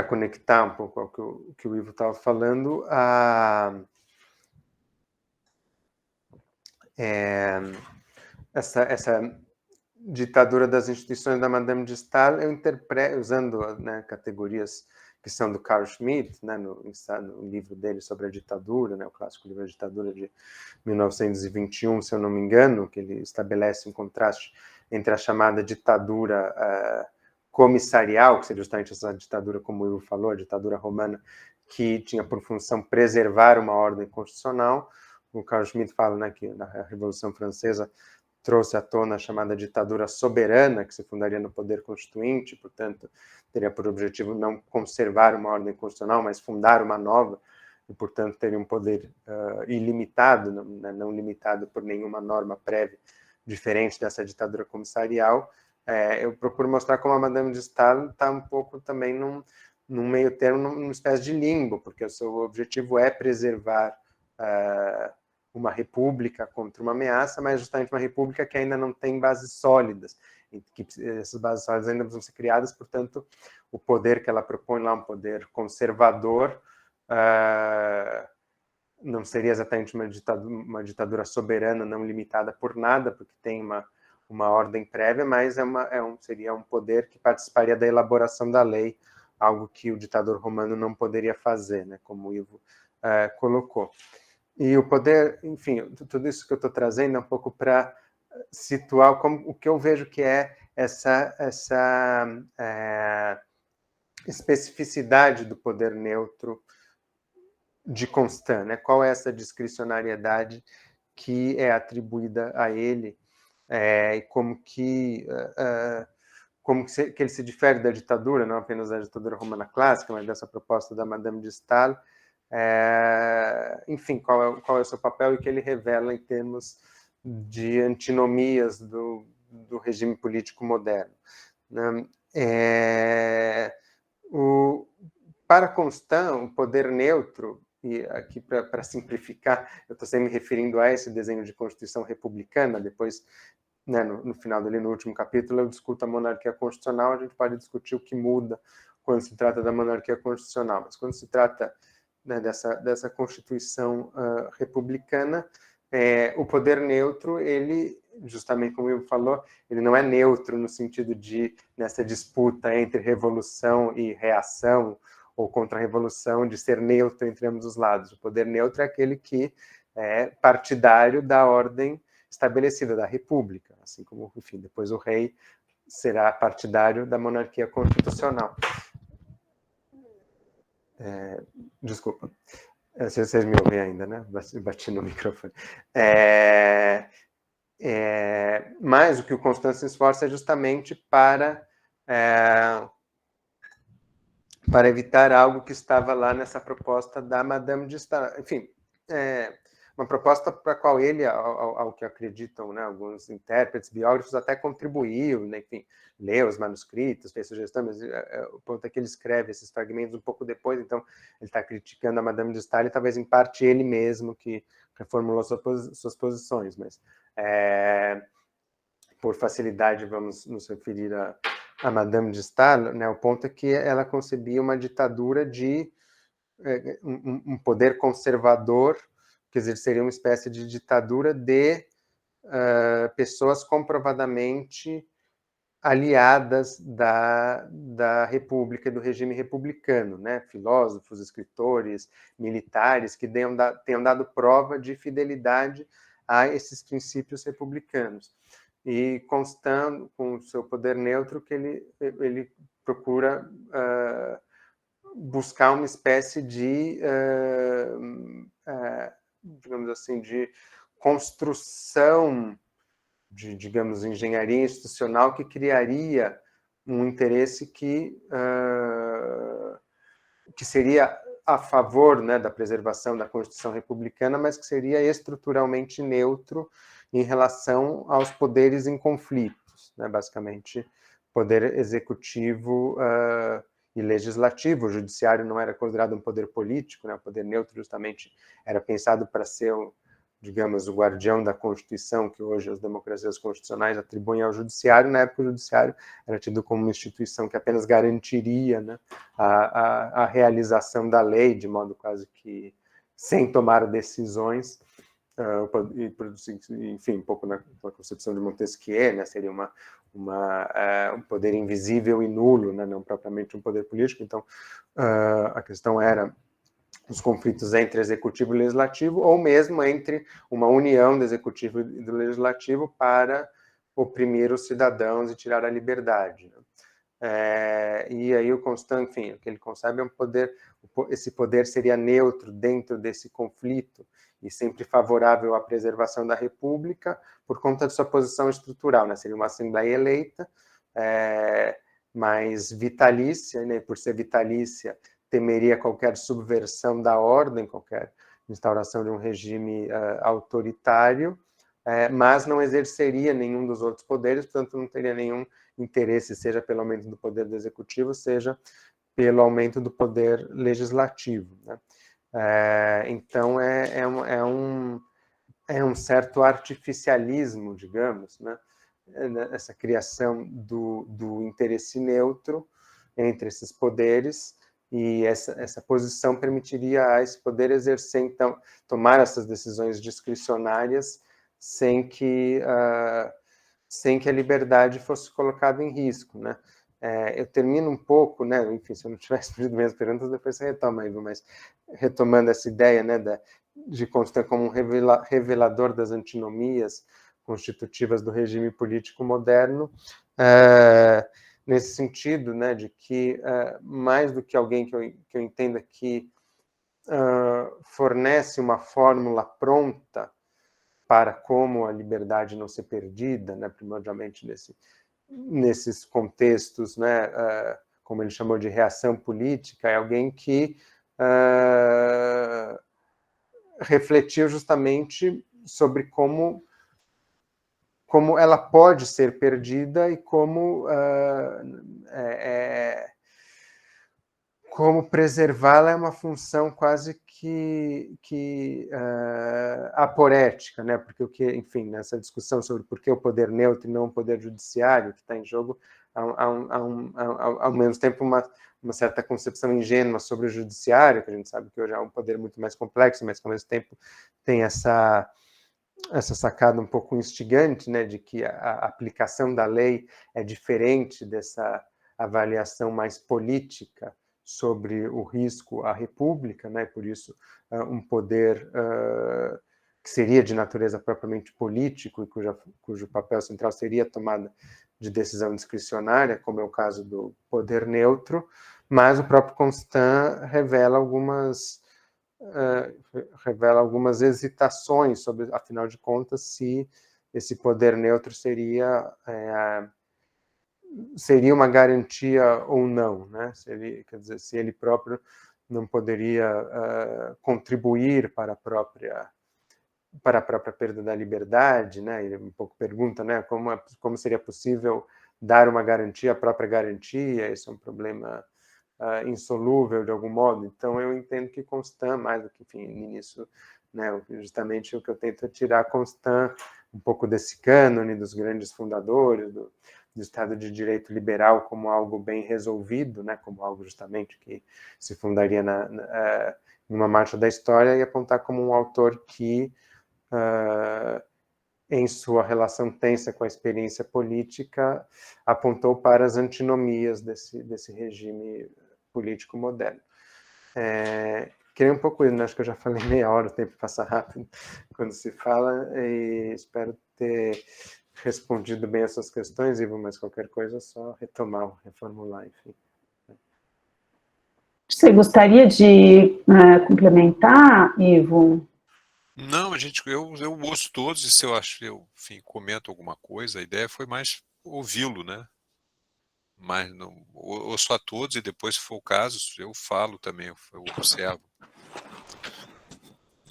conectar um pouco ao que o Ivo estava falando, essa ditadura das instituições da Madame de Staël, eu interpreto, usando, né, categorias que são do Carl Schmitt, né, no livro dele sobre a ditadura, né, o clássico livro A Ditadura de 1921, se eu não me engano, que ele estabelece um contraste entre a chamada ditadura comissarial, que seria justamente essa ditadura, como o Ivo falou, a ditadura romana, que tinha por função preservar uma ordem constitucional. O Carl Schmitt fala, né, que a Revolução Francesa trouxe à tona a chamada ditadura soberana, que se fundaria no poder constituinte, portanto, teria por objetivo não conservar uma ordem constitucional, mas fundar uma nova, e, portanto, teria um poder ilimitado, não limitado por nenhuma norma prévia, diferente dessa ditadura comissarial. Eu procuro mostrar como a Madame de Staël está um pouco também num meio termo, numa espécie de limbo, porque o seu objetivo é preservar uma república contra uma ameaça, mas justamente uma república que ainda não tem bases sólidas, e que essas bases sólidas ainda precisam ser criadas, portanto, o poder que ela propõe lá, um poder conservador, não seria exatamente uma ditadura soberana, não limitada por nada, porque tem uma ordem prévia, mas seria um poder que participaria da elaboração da lei, algo que o ditador romano não poderia fazer, né, como o Ivo colocou. E o poder, enfim, tudo isso que eu estou trazendo é um pouco para situar o que eu vejo que é essa especificidade do poder neutro de Constant, né? Qual é essa discricionariedade que é atribuída a ele, e como que ele se difere da ditadura, não apenas da ditadura romana clássica, mas dessa proposta da Madame de Staël. Enfim, qual é o seu papel e que ele revela em termos de antinomias do regime político moderno, né? Para Constant, o poder neutro, e aqui para simplificar, eu estou sempre me referindo a esse desenho de Constituição republicana, depois, né, no final dele, no último capítulo, eu discuto a monarquia constitucional, a gente pode discutir o que muda quando se trata da monarquia constitucional, mas quando se trata, né, dessa Constituição republicana, o poder neutro, ele, justamente como o Ivo falou, ele não é neutro no sentido de, nessa disputa entre revolução e reação, ou contra-revolução, de ser neutro entre ambos os lados. O poder neutro é aquele que é partidário da ordem estabelecida, da república, assim como, enfim, depois o rei será partidário da monarquia constitucional. Desculpa, vocês me ouvem ainda, né? Bati no microfone. Mas o que o Constant se esforça é justamente para evitar algo que estava lá nessa proposta da Madame de Staël. Enfim, uma proposta para a qual ele, ao que acreditam, né, alguns intérpretes, biógrafos, até contribuiu, né, enfim, leu os manuscritos, fez sugestão, mas o ponto é que ele escreve esses fragmentos um pouco depois, então ele está criticando a Madame de Staël, e talvez em parte ele mesmo que reformulou suas posições, mas por facilidade vamos nos referir a Madame de Staël, né, o ponto é que ela concebia uma ditadura de um poder conservador, quer dizer, seria uma espécie de ditadura de pessoas comprovadamente aliadas da República e do regime republicano, né? Filósofos, escritores, militares que tenham dado prova de fidelidade a esses princípios republicanos. E Constant, com o seu poder neutro, que ele procura buscar uma espécie de, digamos assim, de construção de, digamos, engenharia institucional que criaria um interesse que seria a favor, né, da preservação da Constituição republicana, mas que seria estruturalmente neutro em relação aos poderes em conflitos, né, basicamente poder executivo e legislativo. O judiciário não era considerado um poder político, né, o poder neutro justamente era pensado para ser, digamos, o guardião da Constituição, que hoje as democracias constitucionais atribuem ao judiciário. Na época, o judiciário era tido como uma instituição que apenas garantiria, né, a realização da lei, de modo quase que sem tomar decisões, e produzir, enfim, um pouco na concepção de Montesquieu, né, seria um poder invisível e nulo, né, não propriamente um poder político. Então, a questão era os conflitos entre executivo e legislativo, ou mesmo entre uma união do executivo e do legislativo para oprimir os cidadãos e tirar a liberdade, né? E aí o Constant, enfim, o que ele concebe é um poder, esse poder seria neutro dentro desse conflito e sempre favorável à preservação da República por conta de sua posição estrutural, né? Seria uma Assembleia eleita, mas vitalícia, né? Por ser vitalícia, temeria qualquer subversão da ordem, qualquer instauração de um regime autoritário, mas não exerceria nenhum dos outros poderes, portanto não teria nenhum interesse, seja pelo aumento do poder do executivo, seja pelo aumento do poder legislativo, né? Então é um certo artificialismo, digamos, né? Essa criação do interesse neutro entre esses poderes, e essa posição permitiria a esse poder exercer, então, tomar essas decisões discricionárias sem que a liberdade fosse colocada em risco, né? Eu termino um pouco, né? Enfim, se eu não tivesse pedido minhas perguntas, depois você retoma, Ivo, mas retomando essa ideia, né, de Constant como um revelador das antinomias constitutivas do regime político moderno, nesse sentido, né, de que mais do que alguém que eu entenda que fornece uma fórmula pronta para como a liberdade não ser perdida, né, primordialmente nesses contextos, né, como ele chamou de reação política, é alguém que refletiu justamente sobre como como ela pode ser perdida e como como preservá-la é uma função quase que aporética, né? Porque o que, enfim, nessa discussão sobre por que o poder neutro e não o poder judiciário que está em jogo, ao mesmo tempo uma certa concepção ingênua sobre o judiciário, que a gente sabe que hoje é um poder muito mais complexo, mas que ao mesmo tempo tem essa sacada um pouco instigante, né, de que a aplicação da lei é diferente dessa avaliação mais política sobre o risco à república, né, por isso um poder que seria de natureza propriamente político e cujo papel central seria a tomada de decisão discricionária, como é o caso do poder neutro, mas o próprio Constant revela algumas hesitações sobre, afinal de contas, se esse poder neutro seria uma garantia ou não, né? Quer dizer, se ele próprio não poderia contribuir para a própria perda da liberdade, né? Ele um pouco pergunta, né, como seria possível dar uma garantia, a própria garantia. Isso é um problema insolúvel de algum modo. Então eu entendo que Constant, mais do que, enfim, nisso, né, justamente o que eu tento é tirar Constant um pouco desse cânone dos grandes fundadores do Estado de Direito liberal como algo bem resolvido, né, como algo justamente que se fundaria numa marcha da história, e apontar como um autor que em sua relação tensa com a experiência política, apontou para as antinomias desse regime político moderno. Queria um pouco isso, né? Acho que eu já falei meia hora, o tempo passa rápido quando se fala, e espero ter respondido bem as suas questões, Ivo, mas qualquer coisa é só retomar, reformular, enfim. Você gostaria de complementar, Ivo? Não, eu ouço todos, e se eu enfim, comento alguma coisa, a ideia foi mais ouvi-lo, né? Mas não, ouço a todos e depois, se for o caso, eu falo também, eu observo.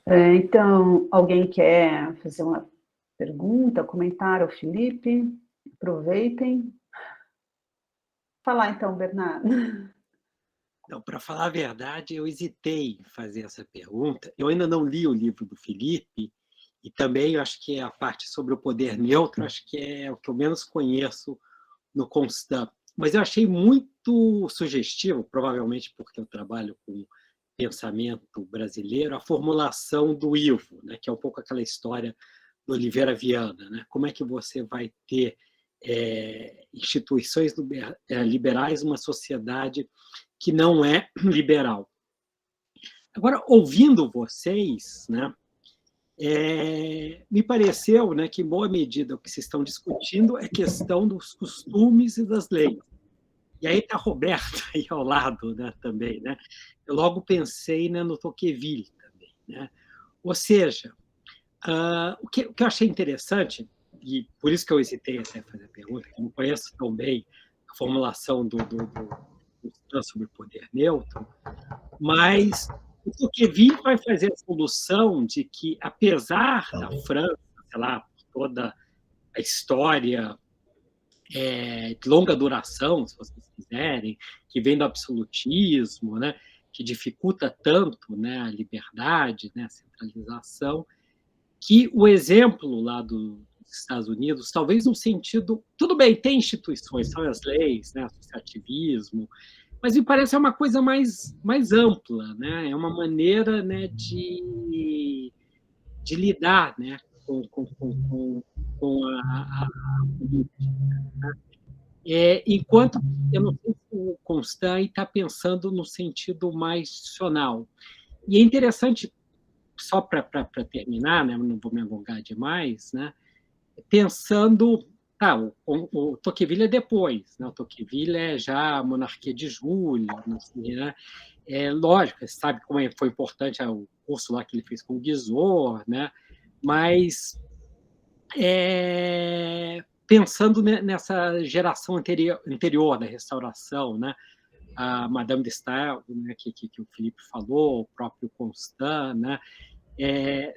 Então, alguém quer fazer uma pergunta, comentário ao Felipe? Aproveitem. Falar então, Bernardo. Não, para falar a verdade, eu hesitei em fazer essa pergunta. Eu ainda não li o livro do Felipe, e também eu acho que a parte sobre o poder neutro, acho que é o que eu menos conheço no Constant. Mas eu achei muito sugestivo, provavelmente porque eu trabalho com pensamento brasileiro, a formulação do Ivo, né, que é um pouco aquela história do Oliveira Viana, né? Como é que você vai ter instituições liberais numa sociedade que não é liberal? Agora, ouvindo vocês, né, me pareceu, né, que, em boa medida, o que vocês estão discutindo é questão dos costumes e das leis. E aí está a Roberta aí ao lado, né, também. Né? Eu logo pensei, né, no Tocqueville também. Né? Ou seja, o que eu achei interessante, e por isso que eu hesitei até fazer a pergunta, que eu não conheço tão bem a formulação do sobre o poder neutro, mas o Tocqueville vai fazer a solução de que, apesar da França, sei lá, toda a história de longa duração, se vocês quiserem, que vem do absolutismo, né, que dificulta tanto, né, a liberdade, né, a centralização, que o exemplo lá dos Estados Unidos, talvez no sentido... Tudo bem, tem instituições, são as leis, né, associativismo, mas me parece uma coisa mais ampla, né, é uma maneira, né, de lidar, né, com a política. Né? Enquanto eu não sei se o Constant está pensando no sentido mais institucional. E é interessante, só para terminar, né, não vou me alongar demais, né, pensando... o Tocqueville é depois, né? O Tocqueville é já a monarquia de julho, assim, né? Lógico, você sabe como foi importante o curso lá que ele fez com o Guizot, né? Mas pensando nessa geração anterior da restauração, né? A Madame de Staël, né, que o Felipe falou, o próprio Constant, né?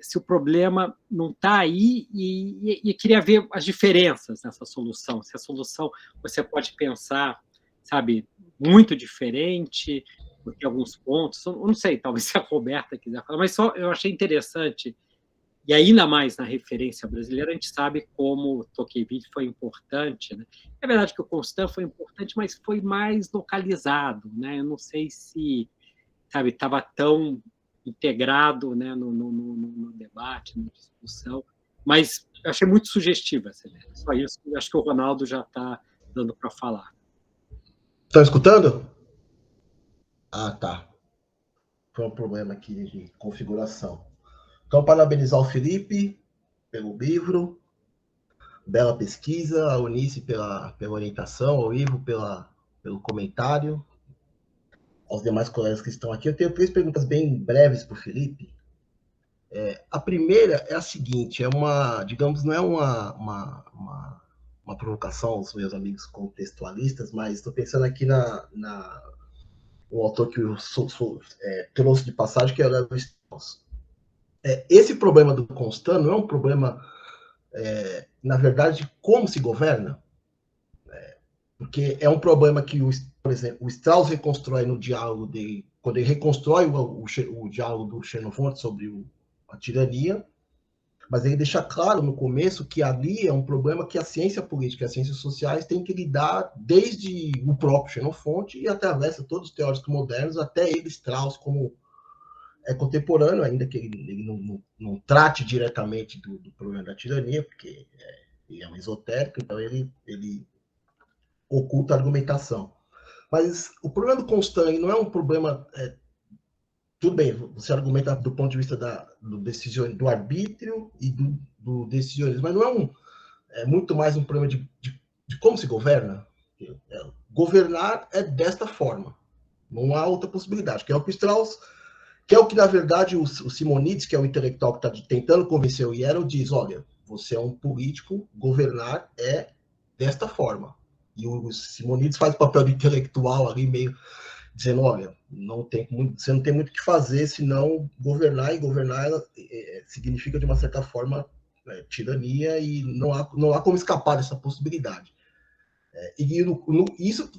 se o problema não está aí, e queria ver as diferenças nessa solução. Se a solução você pode pensar, sabe, muito diferente, porque alguns pontos, eu não sei, talvez se a Roberta quiser falar, mas só eu achei interessante, e ainda mais na referência brasileira, a gente sabe como o Tocqueville foi importante, né? É verdade que o Constant foi importante, mas foi mais localizado, né? Eu não sei se, sabe, estava tão integrado, né, no debate, na discussão, mas eu achei muito sugestiva essa ideia. Só isso, eu acho que o Ronaldo já está dando para falar. Estão escutando? Ah, tá. Foi um problema aqui de configuração. Então, parabenizar o Felipe pelo livro, bela pesquisa, a Eunice pela orientação, ao Ivo pelo comentário, aos demais colegas que estão aqui. Eu tenho 3 perguntas bem breves para o Felipe. A primeira é a seguinte, digamos, não é uma provocação aos meus amigos contextualistas, mas estou pensando aqui o autor que eu trouxe de passagem, que é o Léo Strauss. Esse problema do Constant não é um problema, na verdade, de como se governa, porque é um problema que, por exemplo, o Strauss reconstrói no diálogo dele, quando ele reconstrói o diálogo do Xenofonte sobre a tirania, mas ele deixa claro no começo que ali é um problema que a ciência política e as ciências sociais têm que lidar desde o próprio Xenofonte e atravessa todos os teóricos modernos, até ele, Strauss, como é contemporâneo, ainda que ele não trate diretamente do problema da tirania, porque ele é um esotérico, então ele oculta a argumentação. Mas o problema do Constant não é um problema... tudo bem, você argumenta do ponto de vista do arbítrio e do decisionismo, mas não é muito mais um problema de como se governa. Governar é desta forma. Não há outra possibilidade. Que é o que o Strauss, que é o que, na verdade, o Simonides, que é o intelectual que está tentando convencer o Hierro, diz, olha, você é um político, governar é desta forma. E o Simonides faz o papel de intelectual ali, meio dizendo, olha, você não tem muito o que fazer senão governar, e governar significa, de uma certa forma, tirania, e não há como escapar dessa possibilidade. E isso,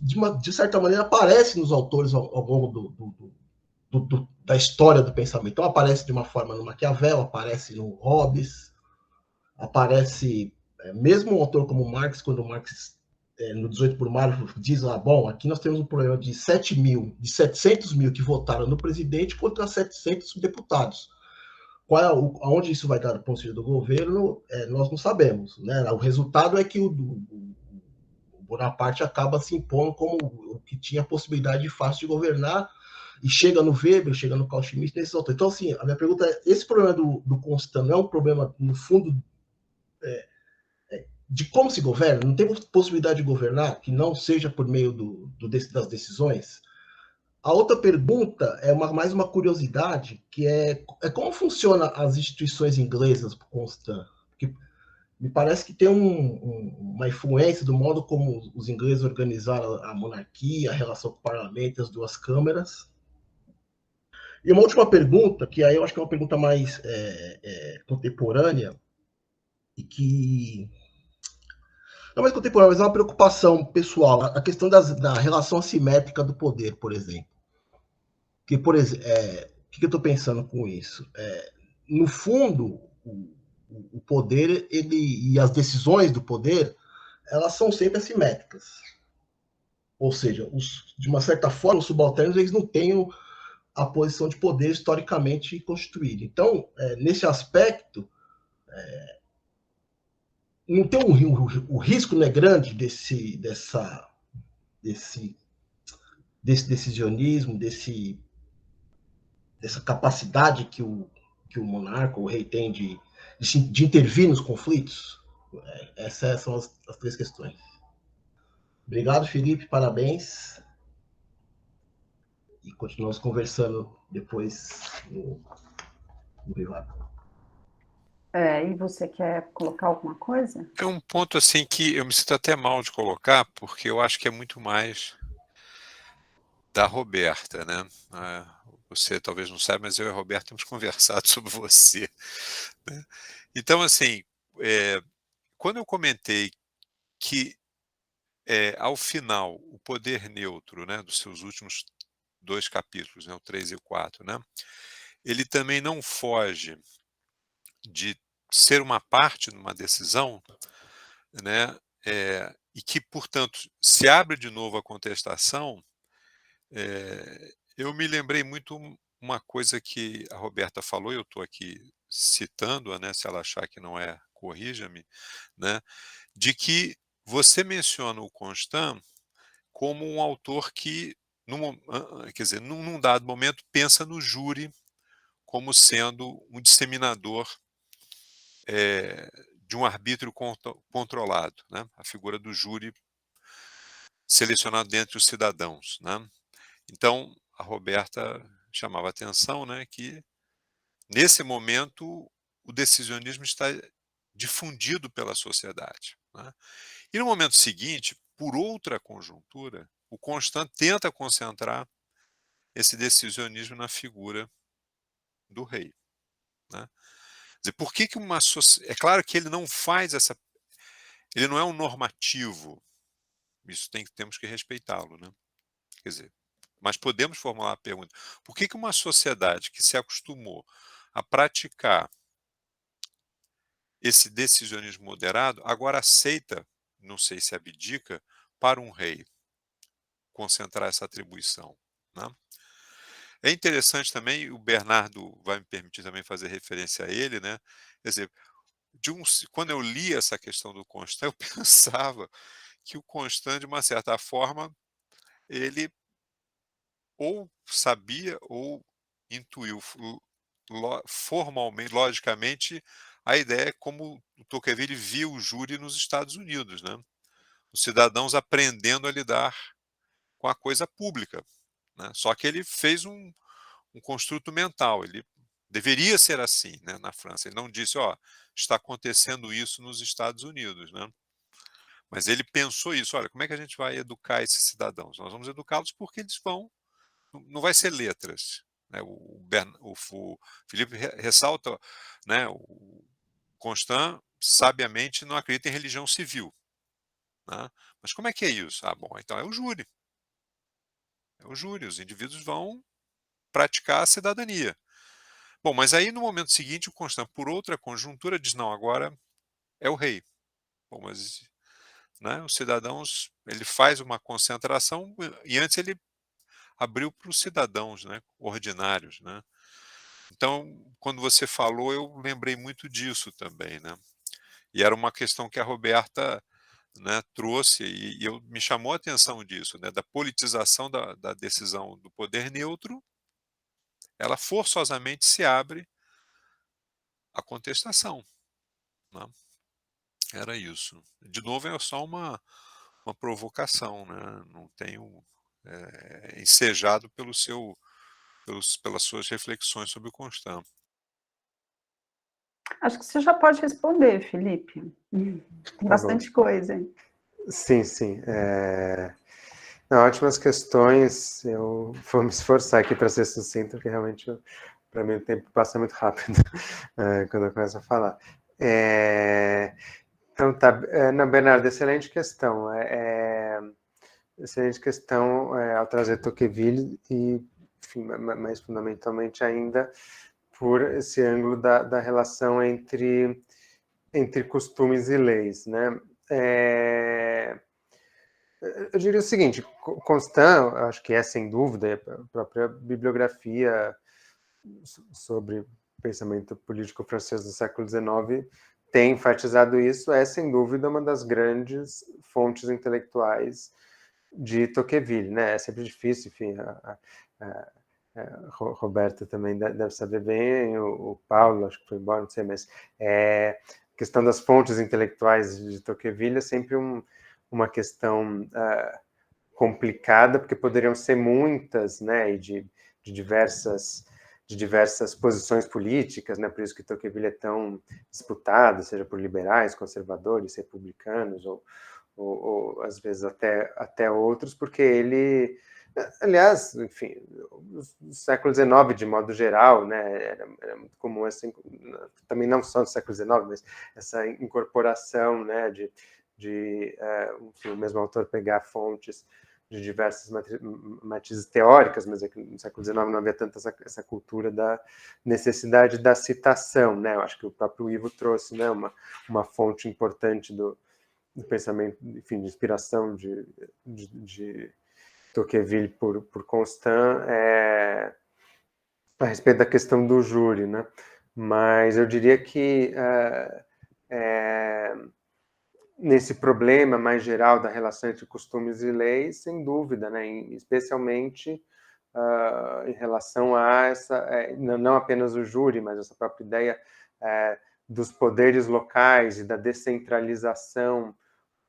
de certa maneira, aparece nos autores ao longo da história do pensamento. Então, aparece de uma forma no Maquiavel, aparece no Hobbes, aparece mesmo um autor como Marx, quando Marx, no 18 por Maio, diz lá, bom, aqui nós temos um problema de 700 mil que votaram no presidente contra 700 deputados. Aonde isso vai dar do ponto de vista do governo, nós não sabemos, né? O resultado é que o Bonaparte acaba se impondo como o que tinha a possibilidade de fácil de governar, e chega no Weber, chega no Carl Schmitt, nesses autores. Então, assim, a minha pergunta é, esse problema do Constant não é um problema, no fundo, de como se governa? Não tem possibilidade de governar que não seja por meio das decisões? A outra pergunta é mais uma curiosidade, que é como funcionam as instituições inglesas por Constant? Porque me parece que tem uma influência do modo como os ingleses organizaram a monarquia, a relação com o parlamento, as duas câmeras. E uma última pergunta, que aí eu acho que é uma pergunta mais contemporânea, e que... não mais contemporânea, mas é uma preocupação pessoal, a questão da relação assimétrica do poder, por exemplo. Que, por exemplo, o que eu estou pensando com isso? No fundo, o poder e as decisões do poder, elas são sempre assimétricas. Ou seja, de uma certa forma, os subalternos eles não têm a posição de poder historicamente constituída. Então, nesse aspecto, não tem o risco não é grande desse decisionismo, dessa capacidade que o monarca, o rei tem de intervir nos conflitos? Essas são as 3 questões. Obrigado, Felipe, parabéns. E continuamos conversando depois no privado. E você quer colocar alguma coisa? É um ponto assim que eu me sinto até mal de colocar, porque eu acho que é muito mais da Roberta, né? você talvez não saiba, mas eu e a Roberta temos conversado sobre você, né? Então, assim, quando eu comentei que, ao final, o poder neutro, né, dos seus últimos 2 capítulos, né, o 3 e o 4, né, ele também não foge de ser uma parte numa decisão, né, e que, portanto, se abre de novo a contestação. Eu me lembrei muito uma coisa que a Roberta falou, e eu estou aqui citando-a, né, se ela achar que não é, corrija-me, né, de que você menciona o Constant como um autor que, quer dizer, num dado momento, pensa no júri como sendo um disseminador de um arbítrio controlado, né, a figura do júri selecionado dentre os cidadãos, né. Então, a Roberta chamava a atenção, né, que nesse momento o decisionismo está difundido pela sociedade, né. E no momento seguinte, por outra conjuntura, o Constant tenta concentrar esse decisionismo na figura do rei, né. Quer dizer, por que que é claro que ele não faz essa, ele não é um normativo, isso temos que respeitá-lo, né. Quer dizer, mas podemos formular a pergunta: por que que uma sociedade que se acostumou a praticar esse decisionismo moderado agora aceita, não sei se abdica, para um rei concentrar essa atribuição, né? É interessante também, o Bernardo vai me permitir também fazer referência a ele, né? Quer dizer, quando eu li essa questão do Constant, eu pensava que o Constant, de uma certa forma, ele ou sabia ou intuiu formalmente, logicamente, a ideia é como o Tocqueville viu o júri nos Estados Unidos, né? Os cidadãos aprendendo a lidar com a coisa pública, né? Só que ele fez um construto mental, ele deveria ser assim, né, na França. Ele não disse, ó, está acontecendo isso nos Estados Unidos, né? Mas ele pensou isso, olha, como é que a gente vai educar esses cidadãos? Nós vamos educá-los porque eles vão, não vai ser letras, né? O Felipe ressalta, né, o Constant sabiamente não acredita em religião civil, né? Mas como é que é isso? Ah, bom, então é o júri. É o júri, os indivíduos vão praticar a cidadania. Bom, mas aí no momento seguinte o Constant, por outra conjuntura, diz, não, agora é o rei. Bom, mas, né, os cidadãos, ele faz uma concentração e antes ele abriu para os cidadãos, né, ordinários, né? Então, quando você falou, eu lembrei muito disso também, né? E era uma questão que a Roberta, né, trouxe e me chamou a atenção disso, né, da politização da decisão do poder neutro, ela forçosamente se abre à contestação, né? Era isso. De novo, é só uma provocação, né? Não tenho ensejado pelas suas reflexões sobre o Constant. Acho que você já pode responder, Felipe. Tem Tá bastante bom. coisa, hein? Sim, sim. Não, ótimas questões. Eu vou me esforçar aqui para ser sucinto, porque realmente, para mim, o tempo passa muito rápido quando eu começo a falar. Então, tá. Não, Bernardo, excelente questão. Excelente questão ao trazer Tocqueville e, enfim, mais fundamentalmente ainda, por esse ângulo da relação entre costumes e leis, né? Eu diria o seguinte, Constant, acho que é sem dúvida, a própria bibliografia sobre pensamento político francês do século XIX tem enfatizado isso, é sem dúvida uma das grandes fontes intelectuais de Tocqueville, né? É sempre difícil, enfim, a Roberta também deve saber bem, o Paulo, acho que foi embora, não sei, mas a questão das fontes intelectuais de Tocqueville é sempre uma questão complicada, porque poderiam ser muitas, né, e de diversas posições políticas, né, por isso que Tocqueville é tão disputado, seja por liberais, conservadores, republicanos, ou às vezes até outros, porque ele Aliás, enfim, o século XIX, de modo geral, né, era muito comum, assim, também não só no século XIX, mas essa incorporação, né, enfim, o mesmo autor pegar fontes de diversas matizes teóricas, mas é que no século XIX não havia tanta essa cultura da necessidade da citação, né? Eu acho que o próprio Ivo trouxe, né, uma fonte importante do pensamento, enfim, de inspiração de Tocqueville por Constant, a respeito da questão do júri, né? Mas eu diria que nesse problema mais geral da relação entre costumes e leis, sem dúvida, né? Especialmente em relação a essa, não apenas o júri, mas essa própria ideia dos poderes locais e da descentralização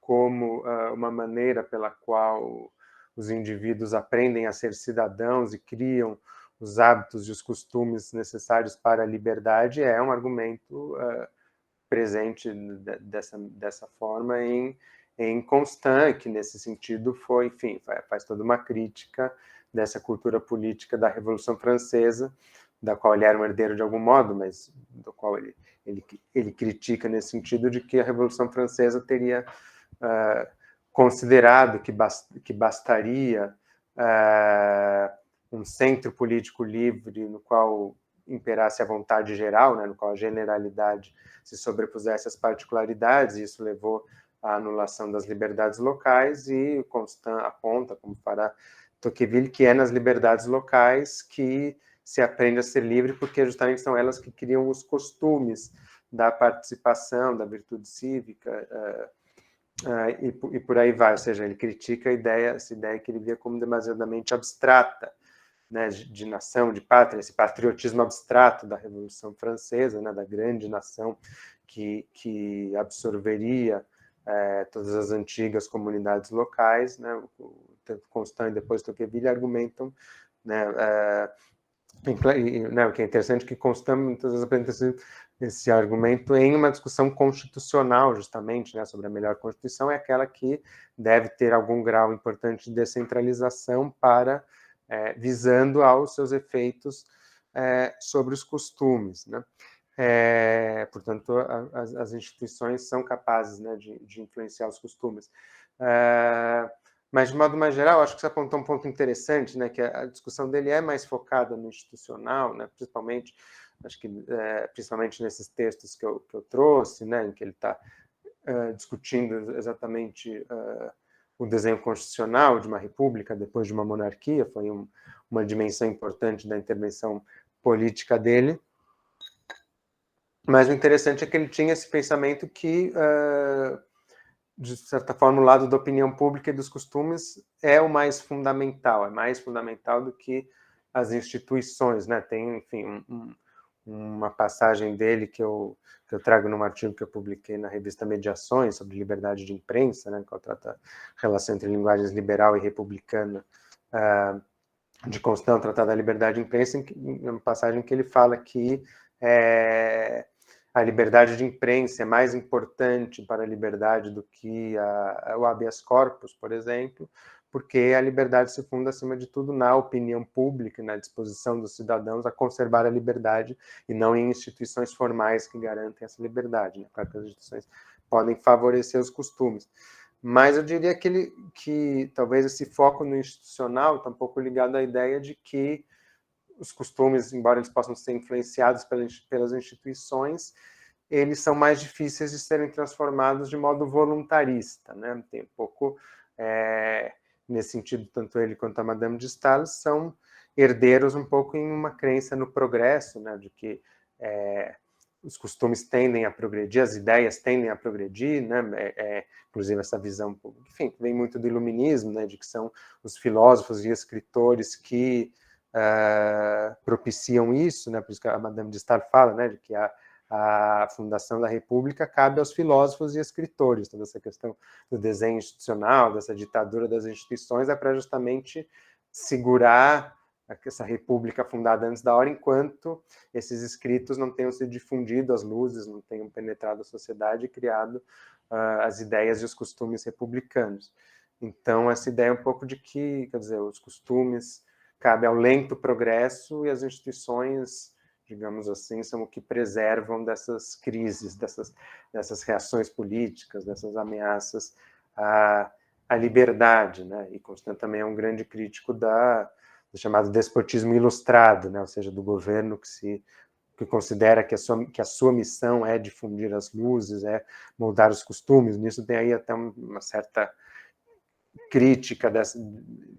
como uma maneira pela qual os indivíduos aprendem a ser cidadãos e criam os hábitos e os costumes necessários para a liberdade, é um argumento presente dessa forma em Constant, que nesse sentido foi, enfim, faz toda uma crítica dessa cultura política da Revolução Francesa, da qual ele era um herdeiro de algum modo, mas do qual ele critica nesse sentido de que a Revolução Francesa teria considerado que bastaria um centro político livre no qual imperasse a vontade geral, né, no qual a generalidade se sobrepusesse às particularidades, e isso levou à anulação das liberdades locais, e Constant aponta, como fará Tocqueville, que é nas liberdades locais que se aprende a ser livre, porque justamente são elas que criam os costumes da participação, da virtude cívica, e por aí vai, ou seja, ele critica essa ideia que ele via como demasiadamente abstrata, né, de nação, de pátria, esse patriotismo abstrato da Revolução Francesa, né, da grande nação que absorveria todas as antigas comunidades locais, né, tanto Constant e depois Tocqueville argumentam, né, o que é interessante é que Constant muitas vezes apresenta esse argumento em uma discussão constitucional, justamente, né, sobre a melhor Constituição, é aquela que deve ter algum grau importante de descentralização para visando aos seus efeitos sobre os costumes, né? Portanto, as instituições são capazes, né, de influenciar os costumes. Mas, de modo mais geral, acho que você apontou um ponto interessante, né, que a discussão dele é mais focada no institucional, né, principalmente, acho que principalmente nesses textos que eu trouxe, né, em que ele está discutindo exatamente o desenho constitucional de uma república depois de uma monarquia, foi uma dimensão importante da intervenção política dele. Mas o interessante é que ele tinha esse pensamento que, de certa forma, o lado da opinião pública e dos costumes é o mais fundamental do que as instituições, né? Tem, enfim, uma passagem dele que eu trago num artigo que eu publiquei na revista Mediações, sobre liberdade de imprensa, né, que trata a relação entre linguagens liberal e republicana, de Constant, Tratado da Liberdade de Imprensa, uma passagem que ele fala que a liberdade de imprensa é mais importante para a liberdade do que o habeas corpus, por exemplo, porque a liberdade se funda, acima de tudo, na opinião pública, na disposição dos cidadãos a conservar a liberdade, e não em instituições formais que garantem essa liberdade, né? Claro que as instituições podem favorecer os costumes. Mas eu diria que talvez esse foco no institucional está um pouco ligado à ideia de que os costumes, embora eles possam ser influenciados pelas instituições, eles são mais difíceis de serem transformados de modo voluntarista, né? Tem um pouco... nesse sentido, tanto ele quanto a Madame de Staël são herdeiros um pouco em uma crença no progresso, né, de que os costumes tendem a progredir, as ideias tendem a progredir, né, inclusive essa visão, enfim, vem muito do iluminismo, né, de que são os filósofos e escritores que propiciam isso, né, por isso que a Madame de Staël fala, né, de que a fundação da República cabe aos filósofos e escritores. Toda essa questão do desenho institucional, dessa ditadura das instituições, é para justamente segurar essa República fundada antes da hora, enquanto esses escritos não tenham se difundido as luzes, não tenham penetrado a sociedade e criado as ideias e os costumes republicanos. Então, essa ideia é um pouco de que, quer dizer, os costumes cabem ao lento progresso e as instituições, digamos assim, são o que preservam dessas crises, dessas reações políticas, dessas ameaças à liberdade, né? E Constant também é um grande crítico do chamado despotismo ilustrado, né? Ou seja, do governo que considera que a sua missão é difundir as luzes, é moldar os costumes. Nisso tem aí até uma certa crítica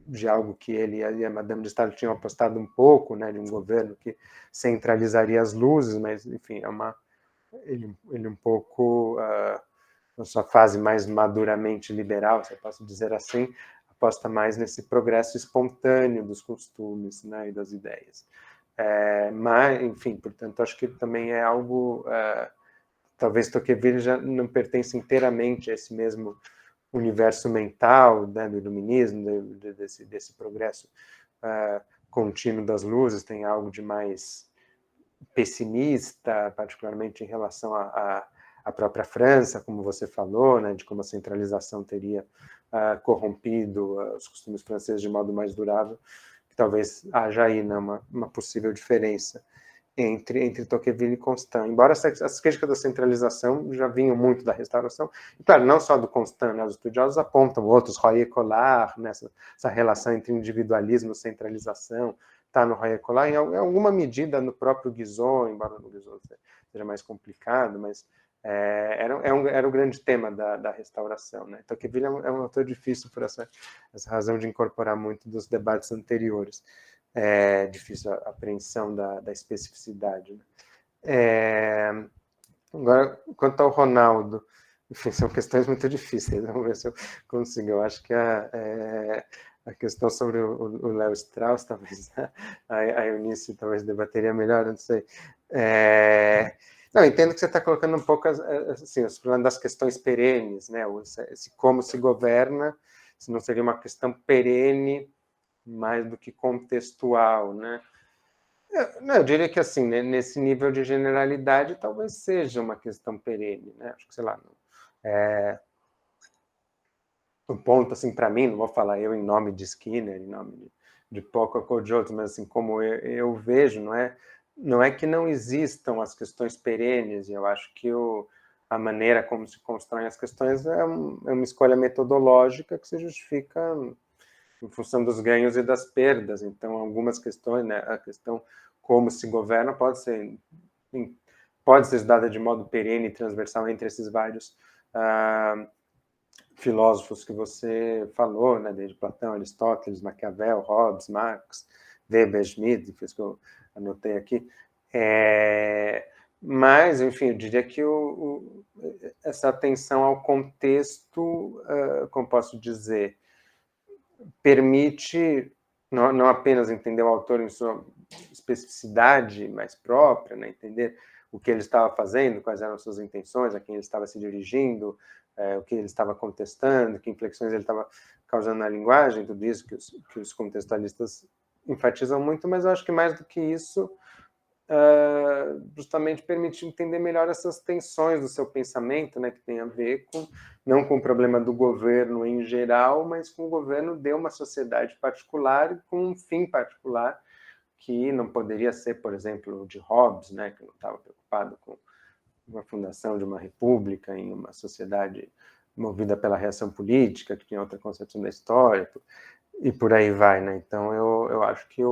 de algo que ele e a Madame de Staël tinham apostado um pouco, né, de um governo que centralizaria as luzes, mas, enfim, ele um pouco, na sua fase mais maduramente liberal, se eu posso dizer assim, aposta mais nesse progresso espontâneo dos costumes, né, e das ideias. Mas, enfim, portanto, acho que também é algo... talvez Tocqueville já não pertence inteiramente a esse mesmo universo mental, né, do iluminismo, desse progresso contínuo das luzes, tem algo de mais pessimista, particularmente em relação à própria França, como você falou, né, de como a centralização teria corrompido os costumes franceses de modo mais durável, que talvez haja aí, né, uma possível diferença entre Tocqueville e Constant. Embora as críticas da centralização já vinham muito da Restauração, e claro, não só do Constant, né, os estudiosos apontam outros, Royer Collard, né, essa relação entre individualismo e centralização, está no Royer Collard, em alguma medida no próprio Guizot, embora no Guizot seja mais complicado, mas era o grande tema da Restauração. Né? Tocqueville é um autor difícil por essa razão de incorporar muito dos debates anteriores. É difícil a apreensão da especificidade. Né? Agora, quanto ao Ronaldo, enfim, são questões muito difíceis, vamos ver se eu consigo. Eu acho que a questão sobre o Léo Strauss, talvez a Eunice talvez debateria melhor, não sei. Não, entendo que você está colocando um pouco assim, os problemas das questões perenes, né? Como se governa, se não seria uma questão perene mais do que contextual, né? Eu diria que, assim, né, nesse nível de generalidade, talvez seja uma questão perene, né? Acho que, sei lá, um ponto, assim, para mim, não vou falar eu em nome de Skinner, em nome de Pocock ou de outros, mas, assim, como eu vejo, não é que não existam as questões perenes, e eu acho que a maneira como se constroem as questões é uma escolha metodológica que se justifica em função dos ganhos e das perdas. Então, algumas questões, né, a questão como se governa pode ser estudada de modo perene e transversal entre esses vários filósofos que você falou, né, desde Platão, Aristóteles, Maquiavel, Hobbes, Marx, Weber, Schmidt, que eu anotei aqui. Mas, enfim, eu diria que essa atenção ao contexto, como posso dizer, permite não apenas entender o autor em sua especificidade mais própria, né, entender o que ele estava fazendo, quais eram as suas intenções, a quem ele estava se dirigindo, o que ele estava contestando, que inflexões ele estava causando na linguagem, tudo isso que os contextualistas enfatizam muito, mas eu acho que mais do que isso, justamente permitir entender melhor essas tensões do seu pensamento, né, que tem a ver não com o problema do governo em geral, mas com o governo de uma sociedade particular e com um fim particular, que não poderia ser, por exemplo, o de Hobbes, né, que não estava preocupado com a fundação de uma república em uma sociedade movida pela reação política, que tinha outra concepção da história, e por aí vai. Né? Então, eu acho que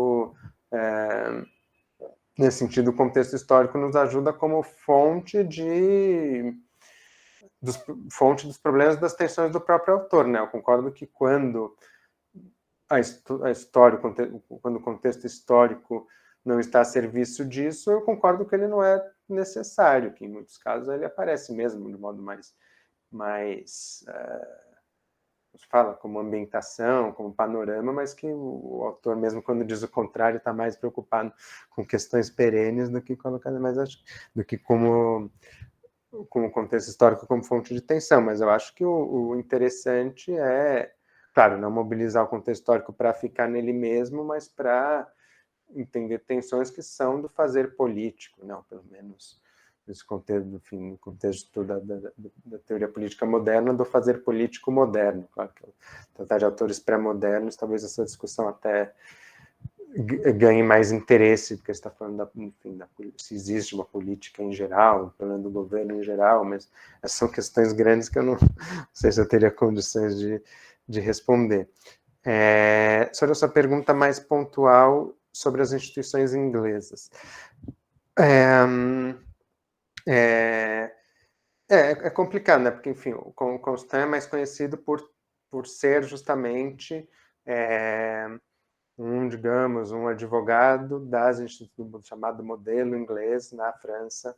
nesse sentido, o contexto histórico nos ajuda como fonte dos problemas das tensões do próprio autor. Né? Eu concordo que quando quando o contexto histórico não está a serviço disso, eu concordo que ele não é necessário, que em muitos casos ele aparece mesmo de modo mais fala como ambientação, como panorama, mas que o autor, mesmo quando diz o contrário, está mais preocupado com questões perenes do que como contexto histórico como fonte de tensão. Mas eu acho que o interessante é, claro, não mobilizar o contexto histórico para ficar nele mesmo, mas para entender tensões que são do fazer político, não, pelo menos nesse contexto, enfim, no contexto da teoria política moderna, do fazer político moderno. Claro que tratar de autores pré-modernos, talvez essa discussão até ganhe mais interesse, porque você está falando, enfim, se existe uma política em geral, um plano do governo em geral, mas essas são questões grandes que eu não sei se eu teria condições de responder. Sobre a sua pergunta mais pontual sobre as instituições inglesas. É complicado, né? Porque, enfim, o Constant é mais conhecido por ser justamente digamos, um advogado das instituições, chamado modelo inglês na França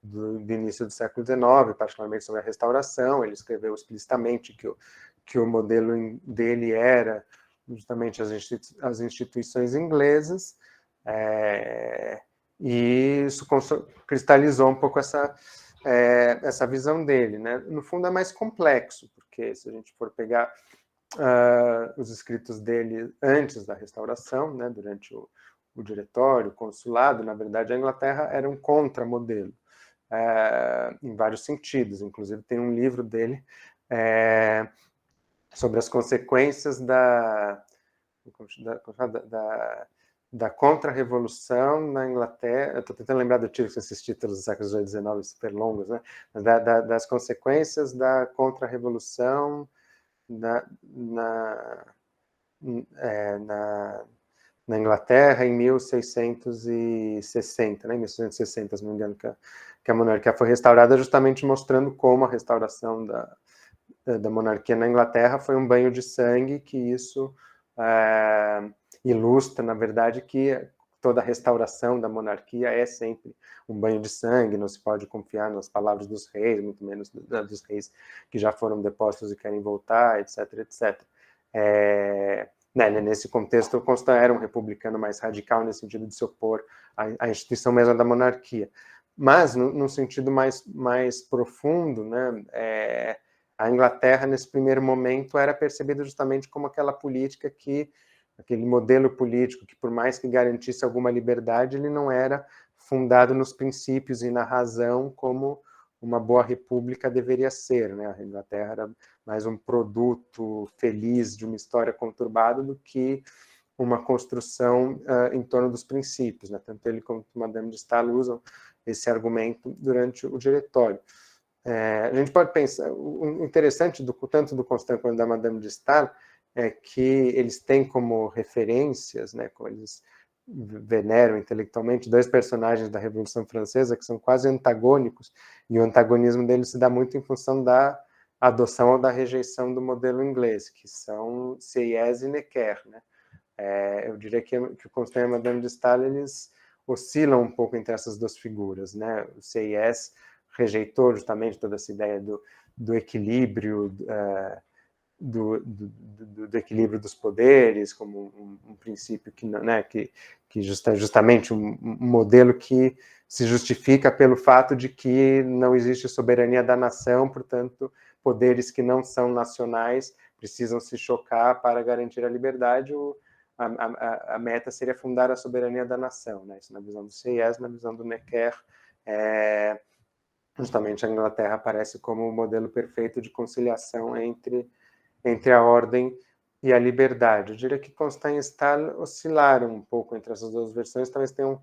do início do século XIX, particularmente sobre a restauração. Ele escreveu explicitamente que o modelo dele era justamente as instituições inglesas, e isso cristalizou um pouco essa visão dele, né? No fundo é mais complexo, porque se a gente for pegar os escritos dele antes da restauração, né, durante o diretório, o consulado, na verdade a Inglaterra era um contramodelo, em vários sentidos. Inclusive tem um livro dele sobre as consequências da contra-revolução na Inglaterra. Eu estou tentando lembrar do título, esses títulos do século XIX super longos, né? Das consequências da contra-revolução na Inglaterra em 1660, né? Em 1660, se não me engano, que a monarquia foi restaurada, justamente mostrando como a restauração da monarquia na Inglaterra foi um banho de sangue, que isso ilustra, na verdade, que toda a restauração da monarquia é sempre um banho de sangue, não se pode confiar nas palavras dos reis, muito menos dos reis que já foram depostos e querem voltar, etc, etc. Nesse contexto, o Constant era um republicano mais radical, nesse sentido de se opor à instituição mesmo da monarquia. Mas, num sentido mais profundo, né, a Inglaterra, nesse primeiro momento, era percebida justamente como aquela política aquele modelo político que, por mais que garantisse alguma liberdade, ele não era fundado nos princípios e na razão como uma boa república deveria ser, né? A Inglaterra era mais um produto feliz de uma história conturbada do que uma construção em torno dos princípios, né? Tanto ele como Madame de Staël usam esse argumento durante o diretório. A gente pode pensar, o interessante tanto do Constant quanto da Madame de Staël é que eles têm como referências, né, como eles veneram intelectualmente, dois personagens da Revolução Francesa que são quase antagônicos, e o antagonismo deles se dá muito em função da adoção ou da rejeição do modelo inglês, que são Sieyès e Necker, né? Eu diria que o Constant e a Madame de Staël, eles oscilam um pouco entre essas duas figuras, né? O Sieyès rejeitou justamente toda essa ideia do equilíbrio, do equilíbrio dos poderes, como um princípio que justamente um modelo que se justifica pelo fato de que não existe soberania da nação, portanto, poderes que não são nacionais precisam se chocar para garantir a liberdade. A meta seria fundar a soberania da nação, né? Isso na visão do Sieyès, na visão do Necker, justamente a Inglaterra aparece como o modelo perfeito de conciliação entre a ordem e a liberdade. Eu diria que Constant e Staël oscilaram um pouco entre essas duas versões, talvez tenham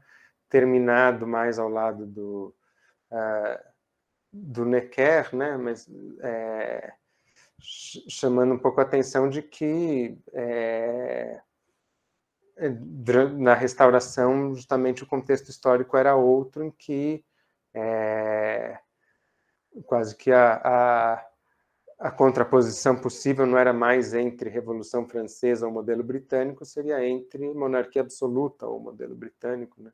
terminado mais ao lado do Necker, né? Mas chamando um pouco a atenção de que na restauração, justamente o contexto histórico era outro, em que quase que a contraposição possível não era mais entre Revolução Francesa ou modelo britânico, seria entre monarquia absoluta ou modelo britânico, né?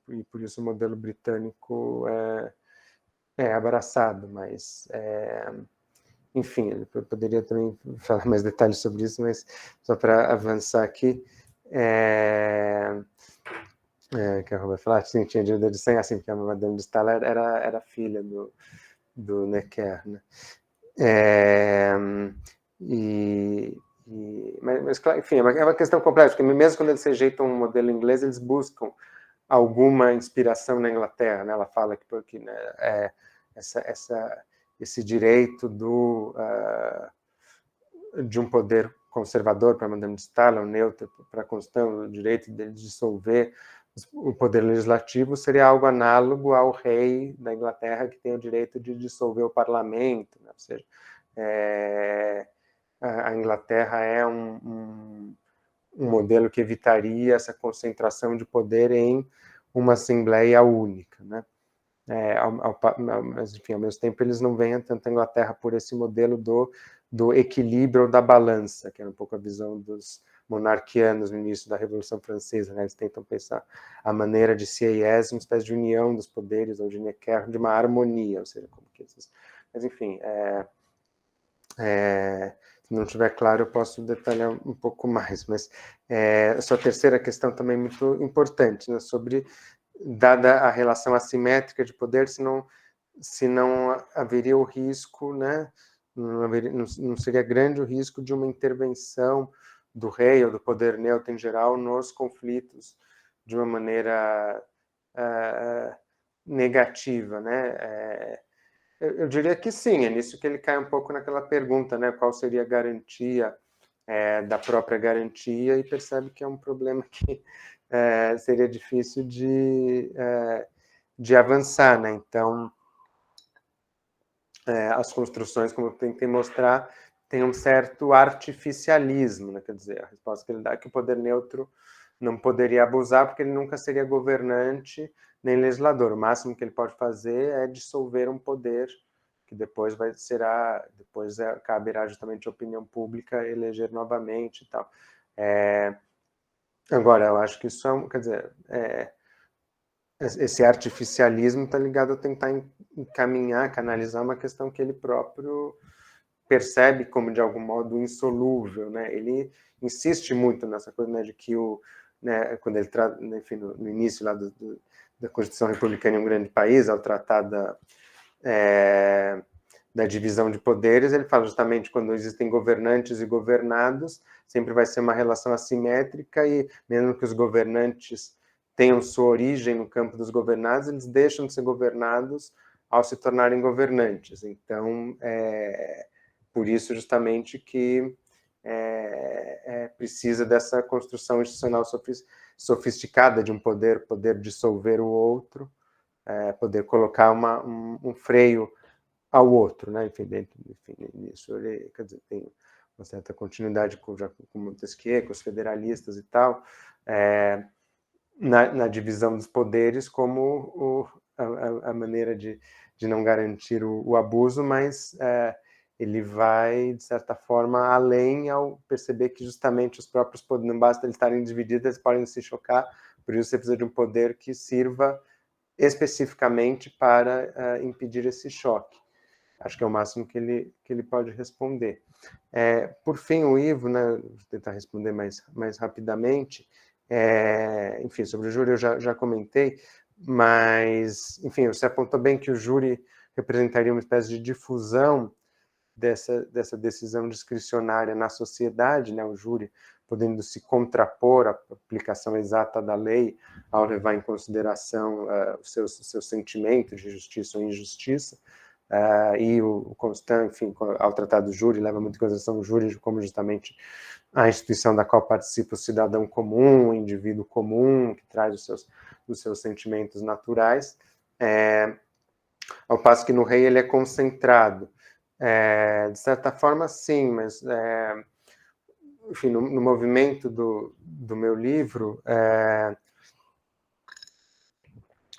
E por isso o modelo britânico é abraçado, mas enfim, eu poderia também falar mais detalhes sobre isso, mas só para avançar aqui, que a Roberta falar, sim, tinha dívida de sangue, assim, porque a Madame de Staël era filha do Necker, né? Mas, enfim, é uma questão complexa, porque mesmo quando eles rejeitam um modelo inglês, eles buscam alguma inspiração na Inglaterra, né? Ela fala que né, esse direito de um poder conservador para Madame de Staël, ou neutro para a Constituição, o direito de dissolver o poder legislativo seria algo análogo ao rei da Inglaterra, que tem o direito de dissolver o parlamento, né? Ou seja, a Inglaterra é um modelo que evitaria essa concentração de poder em uma assembleia única, né? Mas, enfim, ao mesmo tempo, eles não veem tanto a Inglaterra por esse modelo do equilíbrio da balança, que era um pouco a visão dos monarquianos no início da Revolução Francesa, né? Eles tentam pensar a maneira de Sieyès, uma espécie de união dos poderes, ou de Necker, de uma harmonia, ou seja, como que esses... Mas, enfim, se não estiver claro, eu posso detalhar um pouco mais, mas a sua terceira questão também é muito importante, né? Sobre, dada a relação assimétrica de poder, se não haveria o risco, né? Não seria grande o risco de uma intervenção do rei ou do poder neutro em geral nos conflitos de uma maneira negativa, né? Eu diria que sim, é nisso que ele cai um pouco naquela pergunta, né? Qual seria a garantia da própria garantia, e percebe que é um problema que seria difícil de avançar, né? Então, as construções, como eu tentei mostrar, tem um certo artificialismo, né? Quer dizer, a resposta que ele dá é que o poder neutro não poderia abusar, porque ele nunca seria governante nem legislador. O máximo que ele pode fazer é dissolver um poder que depois caberá justamente à opinião pública eleger novamente e tal. Agora, eu acho que isso quer dizer, esse artificialismo está ligado a tentar encaminhar, canalizar uma questão que ele próprio percebe como de algum modo insolúvel, né? Ele insiste muito nessa coisa, né, de que né, quando ele trata, enfim, no início lá da Constituição Republicana em um grande país, ao tratar da divisão de poderes, ele fala justamente quando existem governantes e governados, sempre vai ser uma relação assimétrica, e mesmo que os governantes tenham sua origem no campo dos governados, eles deixam de ser governados ao se tornarem governantes. Então, por isso justamente que precisa dessa construção institucional sofisticada de um poder dissolver o outro, poder colocar um freio ao outro, né? Enfim, nisso ele, quer dizer, tem uma certa continuidade com Montesquieu, com os federalistas e tal, na divisão dos poderes como a maneira de não garantir o abuso, mas ele vai, de certa forma, além ao perceber que justamente os próprios poderes, não basta eles estarem divididos, eles podem se chocar, por isso você precisa de um poder que sirva especificamente para impedir esse choque. Acho que é o máximo que ele pode responder. Por fim, o Ivo, né, vou tentar responder mais rapidamente, enfim, sobre o júri eu já comentei, mas, enfim, você apontou bem que o júri representaria uma espécie de difusão dessa decisão discricionária na sociedade, né, o júri podendo se contrapor à aplicação exata da lei ao levar em consideração os seus sentimentos de justiça ou injustiça, e o Constant, enfim, ao tratar do júri, leva muito em consideração o júri como justamente a instituição da qual participa o cidadão comum, o indivíduo comum, que traz os seus sentimentos naturais, ao passo que no rei ele é concentrado. De certa forma, sim, mas, enfim, no movimento do meu livro,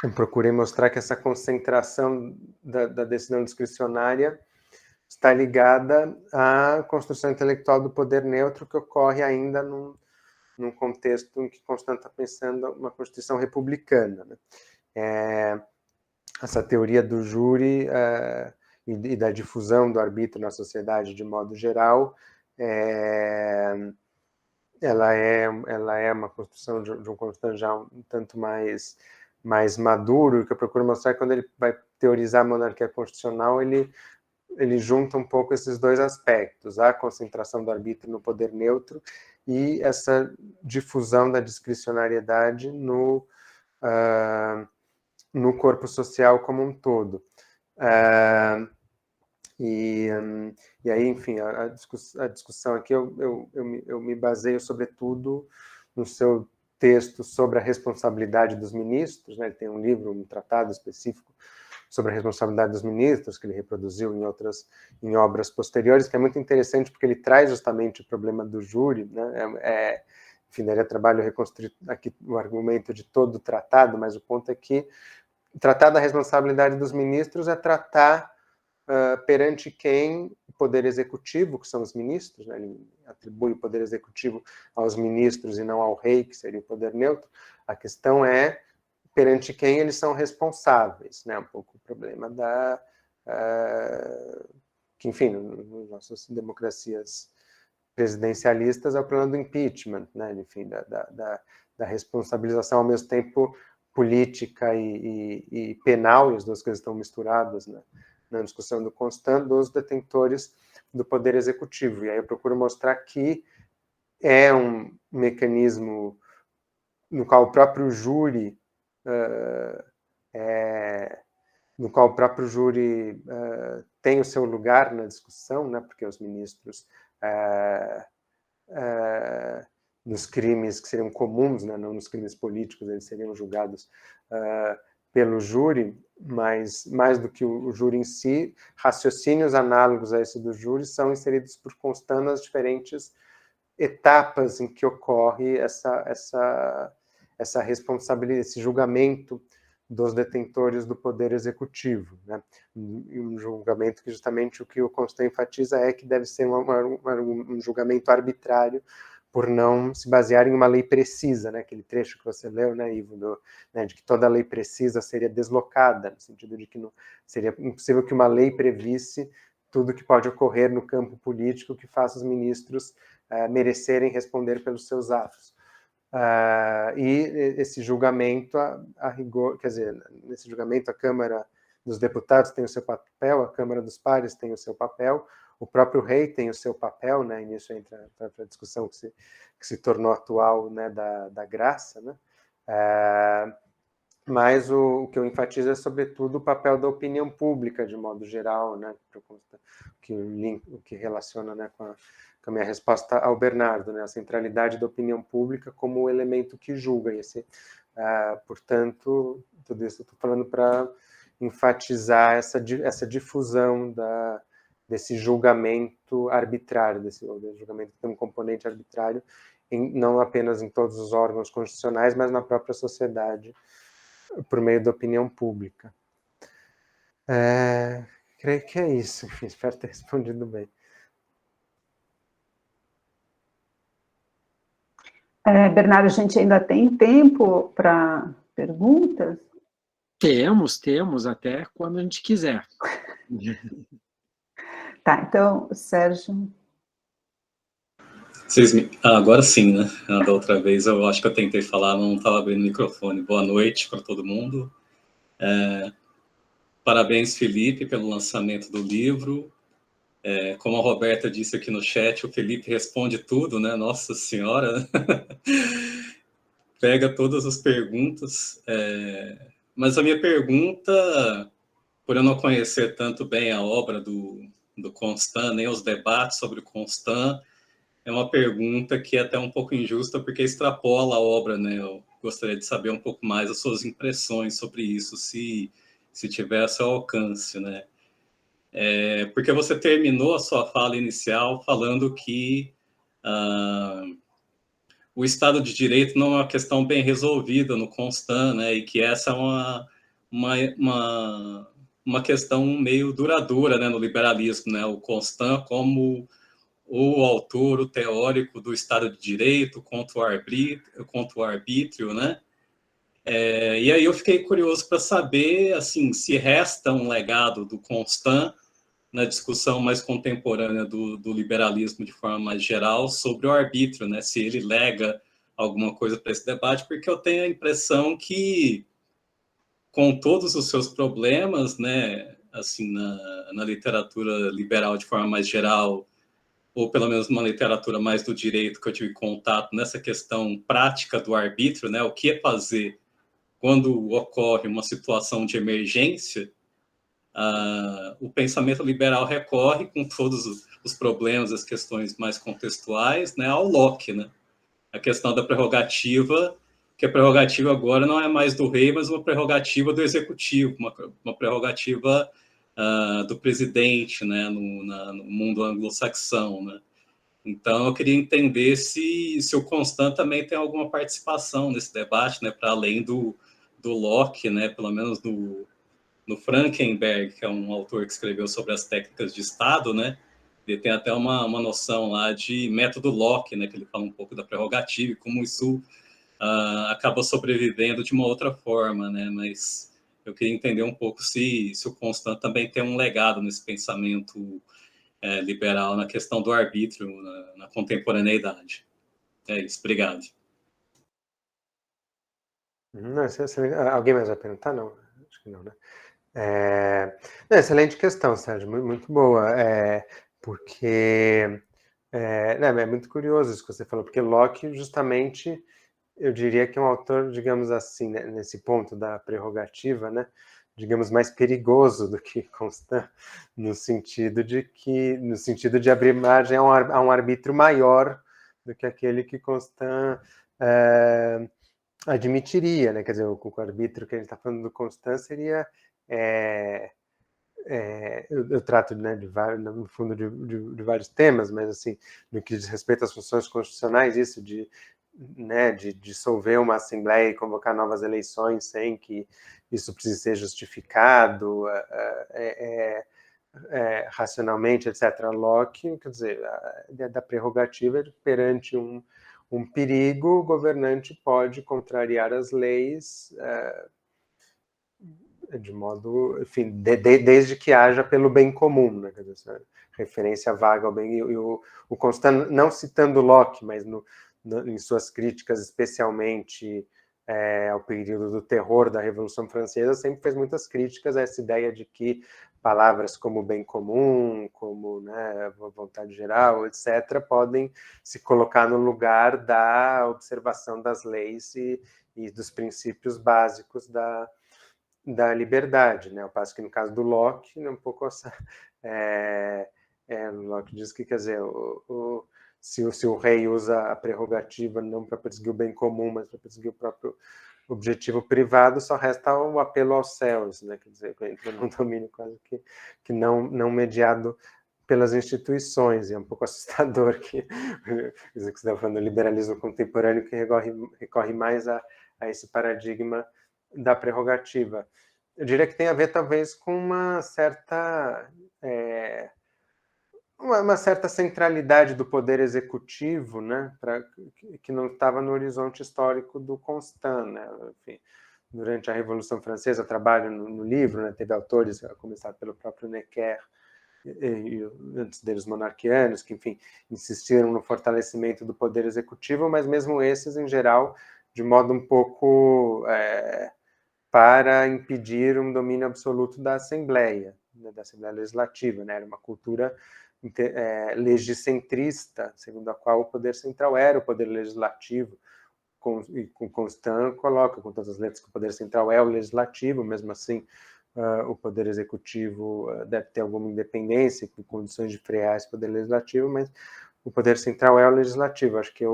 eu procurei mostrar que essa concentração da decisão discricionária está ligada à construção intelectual do poder neutro, que ocorre ainda num contexto em que Constant está pensando uma Constituição republicana, né? Essa teoria do júri e da difusão do arbítrio na sociedade de modo geral, ela é uma construção de um Constant já um tanto mais maduro. O que eu procuro mostrar é que quando ele vai teorizar a monarquia constitucional, ele junta um pouco esses dois aspectos, a concentração do arbítrio no poder neutro e essa difusão da discricionariedade no corpo social como um todo. E aí, enfim, a discussão aqui, eu me baseio, sobretudo, no seu texto sobre a responsabilidade dos ministros, né? Ele tem um livro, um tratado específico sobre a responsabilidade dos ministros, que ele reproduziu em obras posteriores, que é muito interessante, porque ele traz justamente o problema do júri, né? Enfim, daí eu trabalho reconstruir aqui o argumento de todo o tratado, mas o ponto é que tratar da responsabilidade dos ministros é tratar perante quem o poder executivo, que são os ministros, né? Ele atribui o poder executivo aos ministros e não ao rei, que seria o poder neutro. A questão é perante quem eles são responsáveis, né? Um pouco o problema que, enfim, nas nossas democracias presidencialistas é o problema do impeachment, né? Enfim, da responsabilização ao mesmo tempo política e penal, e as duas coisas estão misturadas, né? Na discussão do Constant, dos detentores do poder executivo. E aí eu procuro mostrar que é um mecanismo no qual o próprio júri tem o seu lugar na discussão, né? Porque os ministros nos crimes que seriam comuns, né? Não nos crimes políticos, eles seriam julgados pelo júri, mas mais do que o júri em si, raciocínios análogos a esse do júri são inseridos por Constant nas diferentes etapas em que ocorre essa responsabilidade, esse julgamento dos detentores do poder executivo, né? Um julgamento que justamente o que o Constant enfatiza é que deve ser um julgamento arbitrário, por não se basear em uma lei precisa, né? Aquele trecho que você leu, né, Ivo, de que toda lei precisa seria deslocada, no sentido de que não, seria impossível que uma lei previsse tudo que pode ocorrer no campo político que faça os ministros merecerem responder pelos seus atos. E esse julgamento, a rigor, quer dizer, nesse julgamento a Câmara dos Deputados tem o seu papel, a Câmara dos Pares tem o seu papel, o próprio rei tem o seu papel, né? E nisso entra a discussão que se tornou atual, né, da graça, né? Mas o que eu enfatizo é, sobretudo, o papel da opinião pública, de modo geral, né? O que relaciona, né, com a minha resposta ao Bernardo, né? A centralidade da opinião pública como o elemento que julga. Portanto, tudo isso eu estou falando para enfatizar essa difusão desse julgamento arbitrário, desse julgamento que tem um componente arbitrário, não apenas em todos os órgãos constitucionais, mas na própria sociedade, por meio da opinião pública. Creio que é isso. Enfim, espero ter respondido bem. Bernardo, a gente ainda tem tempo para perguntas? Temos até quando a gente quiser. Tá, então, Sérgio. Agora sim, né? Da outra vez eu acho que eu tentei falar, não estava abrindo o microfone. Boa noite para todo mundo. Parabéns, Felipe, pelo lançamento do livro. Como a Roberta disse aqui no chat, o Felipe responde tudo, né? Nossa Senhora! Pega todas as perguntas. Mas a minha pergunta, por eu não conhecer tanto bem a obra do Constant, nem os debates sobre o Constant, é uma pergunta que é até um pouco injusta, porque extrapola a obra, né? Eu gostaria de saber um pouco mais as suas impressões sobre isso, se tivesse ao alcance, né? Porque você terminou a sua fala inicial falando que o Estado de Direito não é uma questão bem resolvida no Constant, né? E que essa é uma questão meio duradoura, né, no liberalismo, né? O Constant como o autor, o teórico do Estado de Direito contra o arbítrio, né? E aí eu fiquei curioso para saber, assim, se resta um legado do Constant na discussão mais contemporânea do liberalismo de forma mais geral sobre o arbítrio, né? Se ele lega alguma coisa para esse debate, porque eu tenho a impressão que, com todos os seus problemas, né, assim, na literatura liberal de forma mais geral, ou pelo menos uma literatura mais do direito que eu tive contato nessa questão prática do arbítrio, né? O que é fazer quando ocorre uma situação de emergência, o pensamento liberal recorre, com todos os problemas, as questões mais contextuais, né, ao Locke, né? A questão da prerrogativa, que a prerrogativa agora não é mais do rei, mas uma prerrogativa do executivo, uma prerrogativa do presidente, né, no mundo anglo-saxão, né? Então, eu queria entender se o Constant também tem alguma participação nesse debate, né, para além do Locke, né, pelo menos no Frankenberg, que é um autor que escreveu sobre as técnicas de Estado, né? Ele tem até uma noção lá de método Locke, né? Que ele fala um pouco da prerrogativa e como isso acaba sobrevivendo de uma outra forma, né? Mas eu queria entender um pouco se o Constant também tem um legado nesse pensamento liberal na questão do arbítrio na contemporaneidade. É isso, obrigado. Não, alguém mais vai perguntar? Não, acho que não, né? Excelente questão, Sérgio, muito boa, porque é muito curioso isso que você falou, porque Locke, justamente, eu diria que é um autor, digamos assim, né, nesse ponto da prerrogativa, né, digamos, mais perigoso do que Constant, no sentido de abrir margem a um arbítrio maior do que aquele que Constant admitiria, né? Quer dizer, o arbítrio que a gente está falando do Constant seria eu trato, né, no fundo de vários temas, mas assim, no que diz respeito às funções constitucionais, isso de dissolver uma assembleia e convocar novas eleições sem que isso precise ser justificado racionalmente, etc. Locke, quer dizer, a ideia da prerrogativa perante um perigo, o governante pode contrariar as leis de modo, enfim, desde que haja pelo bem comum, né? Quer dizer, referência vaga ao bem, e o Constant, não citando Locke, mas em suas críticas, especialmente ao período do terror da Revolução Francesa, sempre fez muitas críticas a essa ideia de que palavras como bem comum, como, né, vontade geral, etc., podem se colocar no lugar da observação das leis e dos princípios básicos da liberdade, né? Ao passo que no caso do Locke, né, um pouco essa, Locke diz que, quer dizer, se o rei usa a prerrogativa não para perseguir o bem comum, mas para perseguir o próprio objetivo privado, só resta o apelo aos céus, né? Quer dizer, entra num domínio quase que não mediado pelas instituições, e é um pouco assustador que você está falando do liberalismo contemporâneo, que recorre mais a esse paradigma da prerrogativa. Eu diria que tem a ver, talvez, com uma certa centralidade do poder executivo, né, que não estava no horizonte histórico do Constant, né? Enfim, durante a Revolução Francesa, trabalho no livro, né, teve autores, a começar pelo próprio Necker, e antes deles monarquianos, que, enfim, insistiram no fortalecimento do poder executivo, mas mesmo esses, em geral, de modo um pouco para impedir um domínio absoluto da Assembleia, né, da Assembleia Legislativa, né? Era uma cultura legicentrista, segundo a qual o poder central era o poder legislativo, e com Constant coloca, com todas as letras, que o poder central é o legislativo, mesmo assim o poder executivo deve ter alguma independência, com condições de frear esse poder legislativo, mas o poder central é o legislativo. Acho que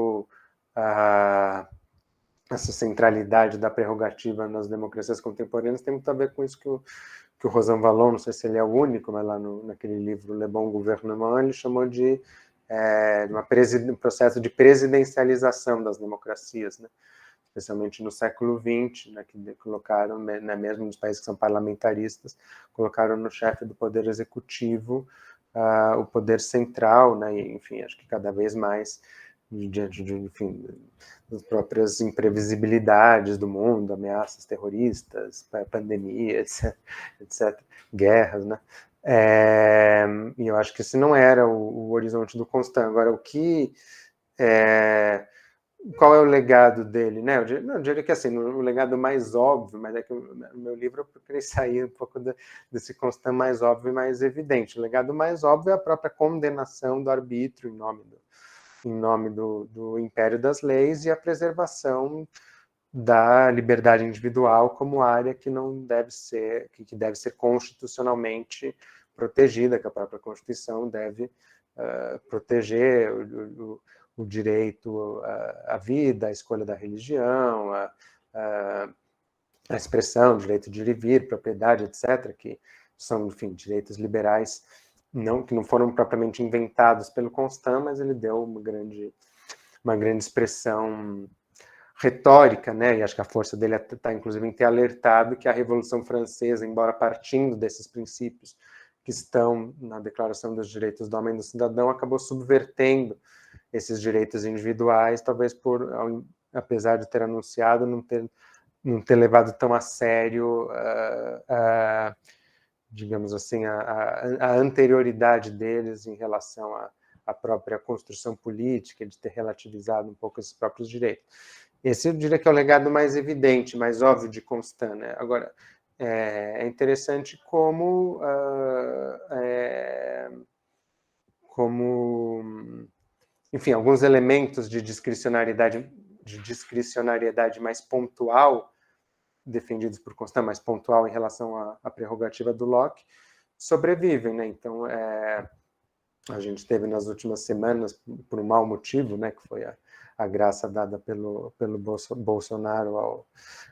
essa centralidade da prerrogativa nas democracias contemporâneas tem muito a ver com isso que o Rosan Vallon, não sei se ele é o único, mas lá naquele livro Le Bon Gouvernement, ele chamou de um processo de presidencialização das democracias, né? Especialmente no século XX, né, que colocaram, né, mesmo nos países que são parlamentaristas, colocaram no chefe do poder executivo o poder central, né, e, enfim, acho que cada vez mais, diante enfim, das próprias imprevisibilidades do mundo, ameaças terroristas, pandemia, etc., guerras, né? E eu acho que esse não era o horizonte do Constant. Agora, qual é o legado dele, né? Eu diria que, assim, o legado mais óbvio, mas é que no meu livro eu procurei sair um pouco desse Constant mais óbvio e mais evidente. O legado mais óbvio é a própria condenação do arbítrio em nome do império das leis e a preservação da liberdade individual como área que não deve ser, que deve ser constitucionalmente protegida, que a própria Constituição deve proteger o direito à vida, à escolha da religião, a expressão, direito de ir e vir, propriedade, etc., que são, enfim, direitos liberais, que não foram propriamente inventados pelo Constant, mas ele deu uma grande expressão retórica, né? E acho que a força dele está, inclusive, em ter alertado que a Revolução Francesa, embora partindo desses princípios que estão na Declaração dos Direitos do Homem e do Cidadão, acabou subvertendo esses direitos individuais, talvez apesar de ter anunciado, não ter levado tão a sério, digamos assim, a anterioridade deles em relação à própria construção política, de ter relativizado um pouco esses próprios direitos. Esse eu diria que é o legado mais evidente, mais óbvio de Constant, né? Agora, é interessante como enfim, alguns elementos de discricionariedade mais pontual, defendidos por Constant, mais pontual em relação à prerrogativa do Locke, sobrevivem, né? Então, a gente teve nas últimas semanas, por um mau motivo, né, que foi a graça dada pelo Bolsonaro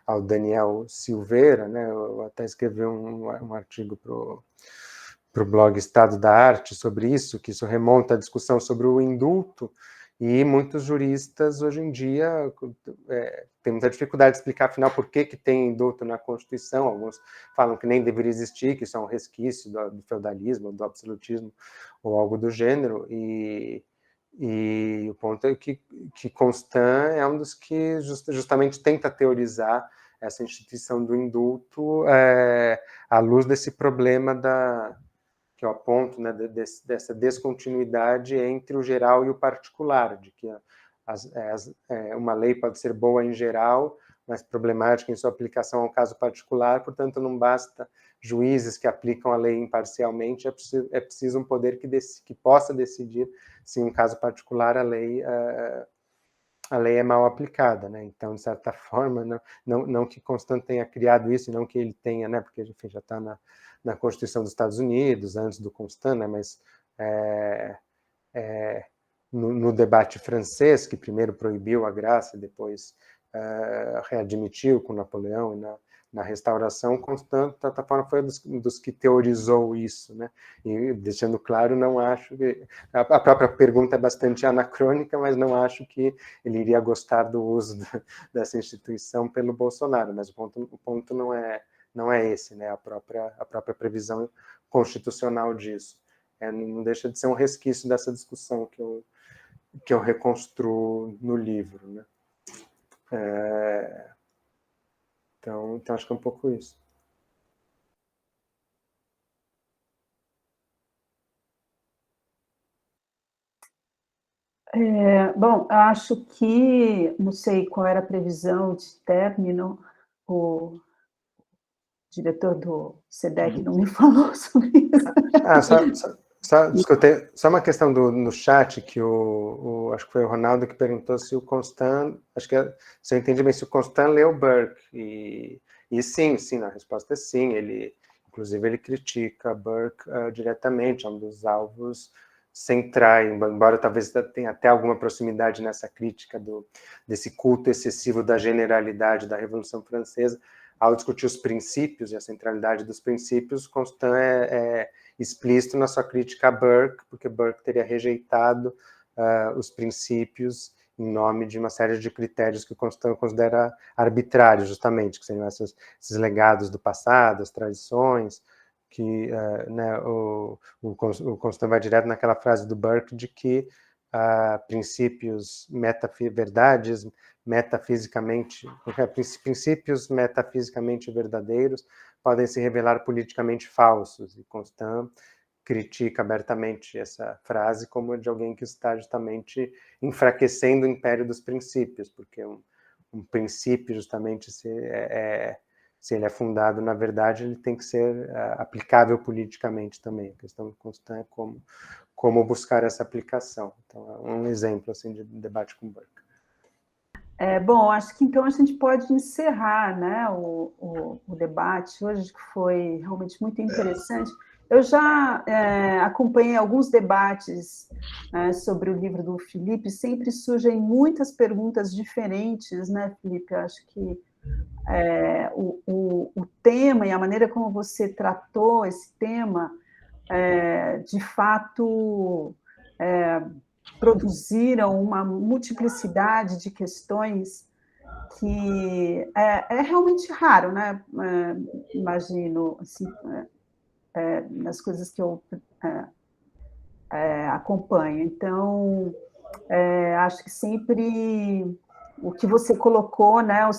ao Daniel Silveira, né? Eu até escrevi um artigo para o blog Estado da Arte sobre isso, que isso remonta à discussão sobre o indulto, e muitos juristas hoje em dia têm muita dificuldade de explicar, afinal, por que tem indulto na Constituição. Alguns falam que nem deveria existir, que isso é um resquício do feudalismo, do absolutismo, ou algo do gênero, e o ponto é que Constant é um dos que justamente tenta teorizar essa instituição do indulto à luz desse problema que eu aponto, né, dessa descontinuidade entre o geral e o particular, de que uma lei pode ser boa em geral, mas problemática em sua aplicação ao caso particular, portanto, não basta juízes que aplicam a lei imparcialmente, é preciso um poder que possa decidir se, em um caso particular, a lei é mal aplicada, né? Então, de certa forma, não que Constant tenha criado isso, não que ele tenha, né? Porque, enfim, já está na Constituição dos Estados Unidos, antes do Constant, né? Mas no debate francês, que primeiro proibiu a graça e depois readmitiu com Napoleão e na restauração, Constant, de certa forma, foi um dos que teorizou isso, né? E, deixando claro, não acho que... A própria pergunta é bastante anacrônica, mas não acho que ele iria gostar do uso dessa instituição pelo Bolsonaro, mas o ponto não é esse, né? A própria previsão constitucional disso. Não deixa de ser um resquício dessa discussão que eu reconstruo no livro, né? Então, acho que é um pouco isso. Bom, acho que, não sei qual era a previsão de término, o diretor do SEDEC não me falou sobre isso. Só uma questão no chat, que acho que foi o Ronaldo que perguntou se o Constant, acho que se eu entendi bem, se o Constant leu Burke, e sim, a resposta é sim, inclusive ele critica Burke diretamente, é um dos alvos centrais, embora talvez tenha até alguma proximidade nessa crítica desse culto excessivo da generalidade da Revolução Francesa. Ao discutir os princípios e a centralidade dos princípios, Constant é explícito na sua crítica a Burke, porque Burke teria rejeitado os princípios em nome de uma série de critérios que Constant considera arbitrários, justamente, que seriam esses legados do passado, as tradições, que né, o Constant vai direto naquela frase do Burke de que princípios verdades princípios metafisicamente verdadeiros podem se revelar politicamente falsos, e Constant critica abertamente essa frase como de alguém que está justamente enfraquecendo o império dos princípios, porque um princípio, justamente, se ele é fundado na verdade, ele tem que ser aplicável politicamente também. A questão de Constant é como buscar essa aplicação. Então, é um exemplo assim, de debate com Burke. Bom, acho que então a gente pode encerrar, né, o debate hoje, que foi realmente muito interessante. Eu já acompanhei alguns debates sobre o livro do Felipe, sempre surgem muitas perguntas diferentes, né, Felipe? Eu acho que o tema e a maneira como você tratou esse tema, de fato, produziram uma multiplicidade de questões que é realmente raro, né? Imagino, assim, nas coisas que eu acompanho. Então, acho que sempre o que você colocou, né,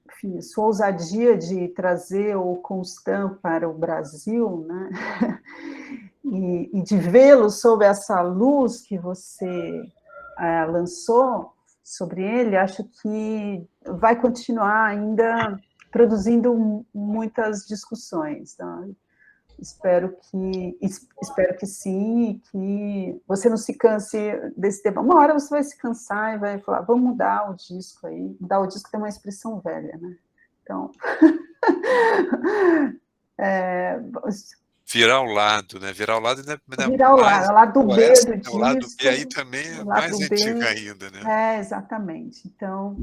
enfim, sua ousadia de trazer o Constant para o Brasil, né, e de vê-lo sob essa luz que você lançou sobre ele, acho que vai continuar ainda produzindo muitas discussões. Tá? Espero que sim, e que você não se canse desse tema. Uma hora você vai se cansar e vai falar, vamos mudar o disco aí. Mudar o disco tem uma expressão velha, né? Então... Virar ao lado, né? Virar ao lado ainda Virar o mais lado B poético, do né? O lado B disco, aí também é o mais lado antigo B, ainda, né? exatamente. Então,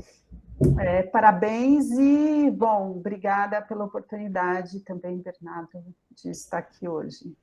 parabéns e, bom, obrigada pela oportunidade também, Bernardo, de estar aqui hoje.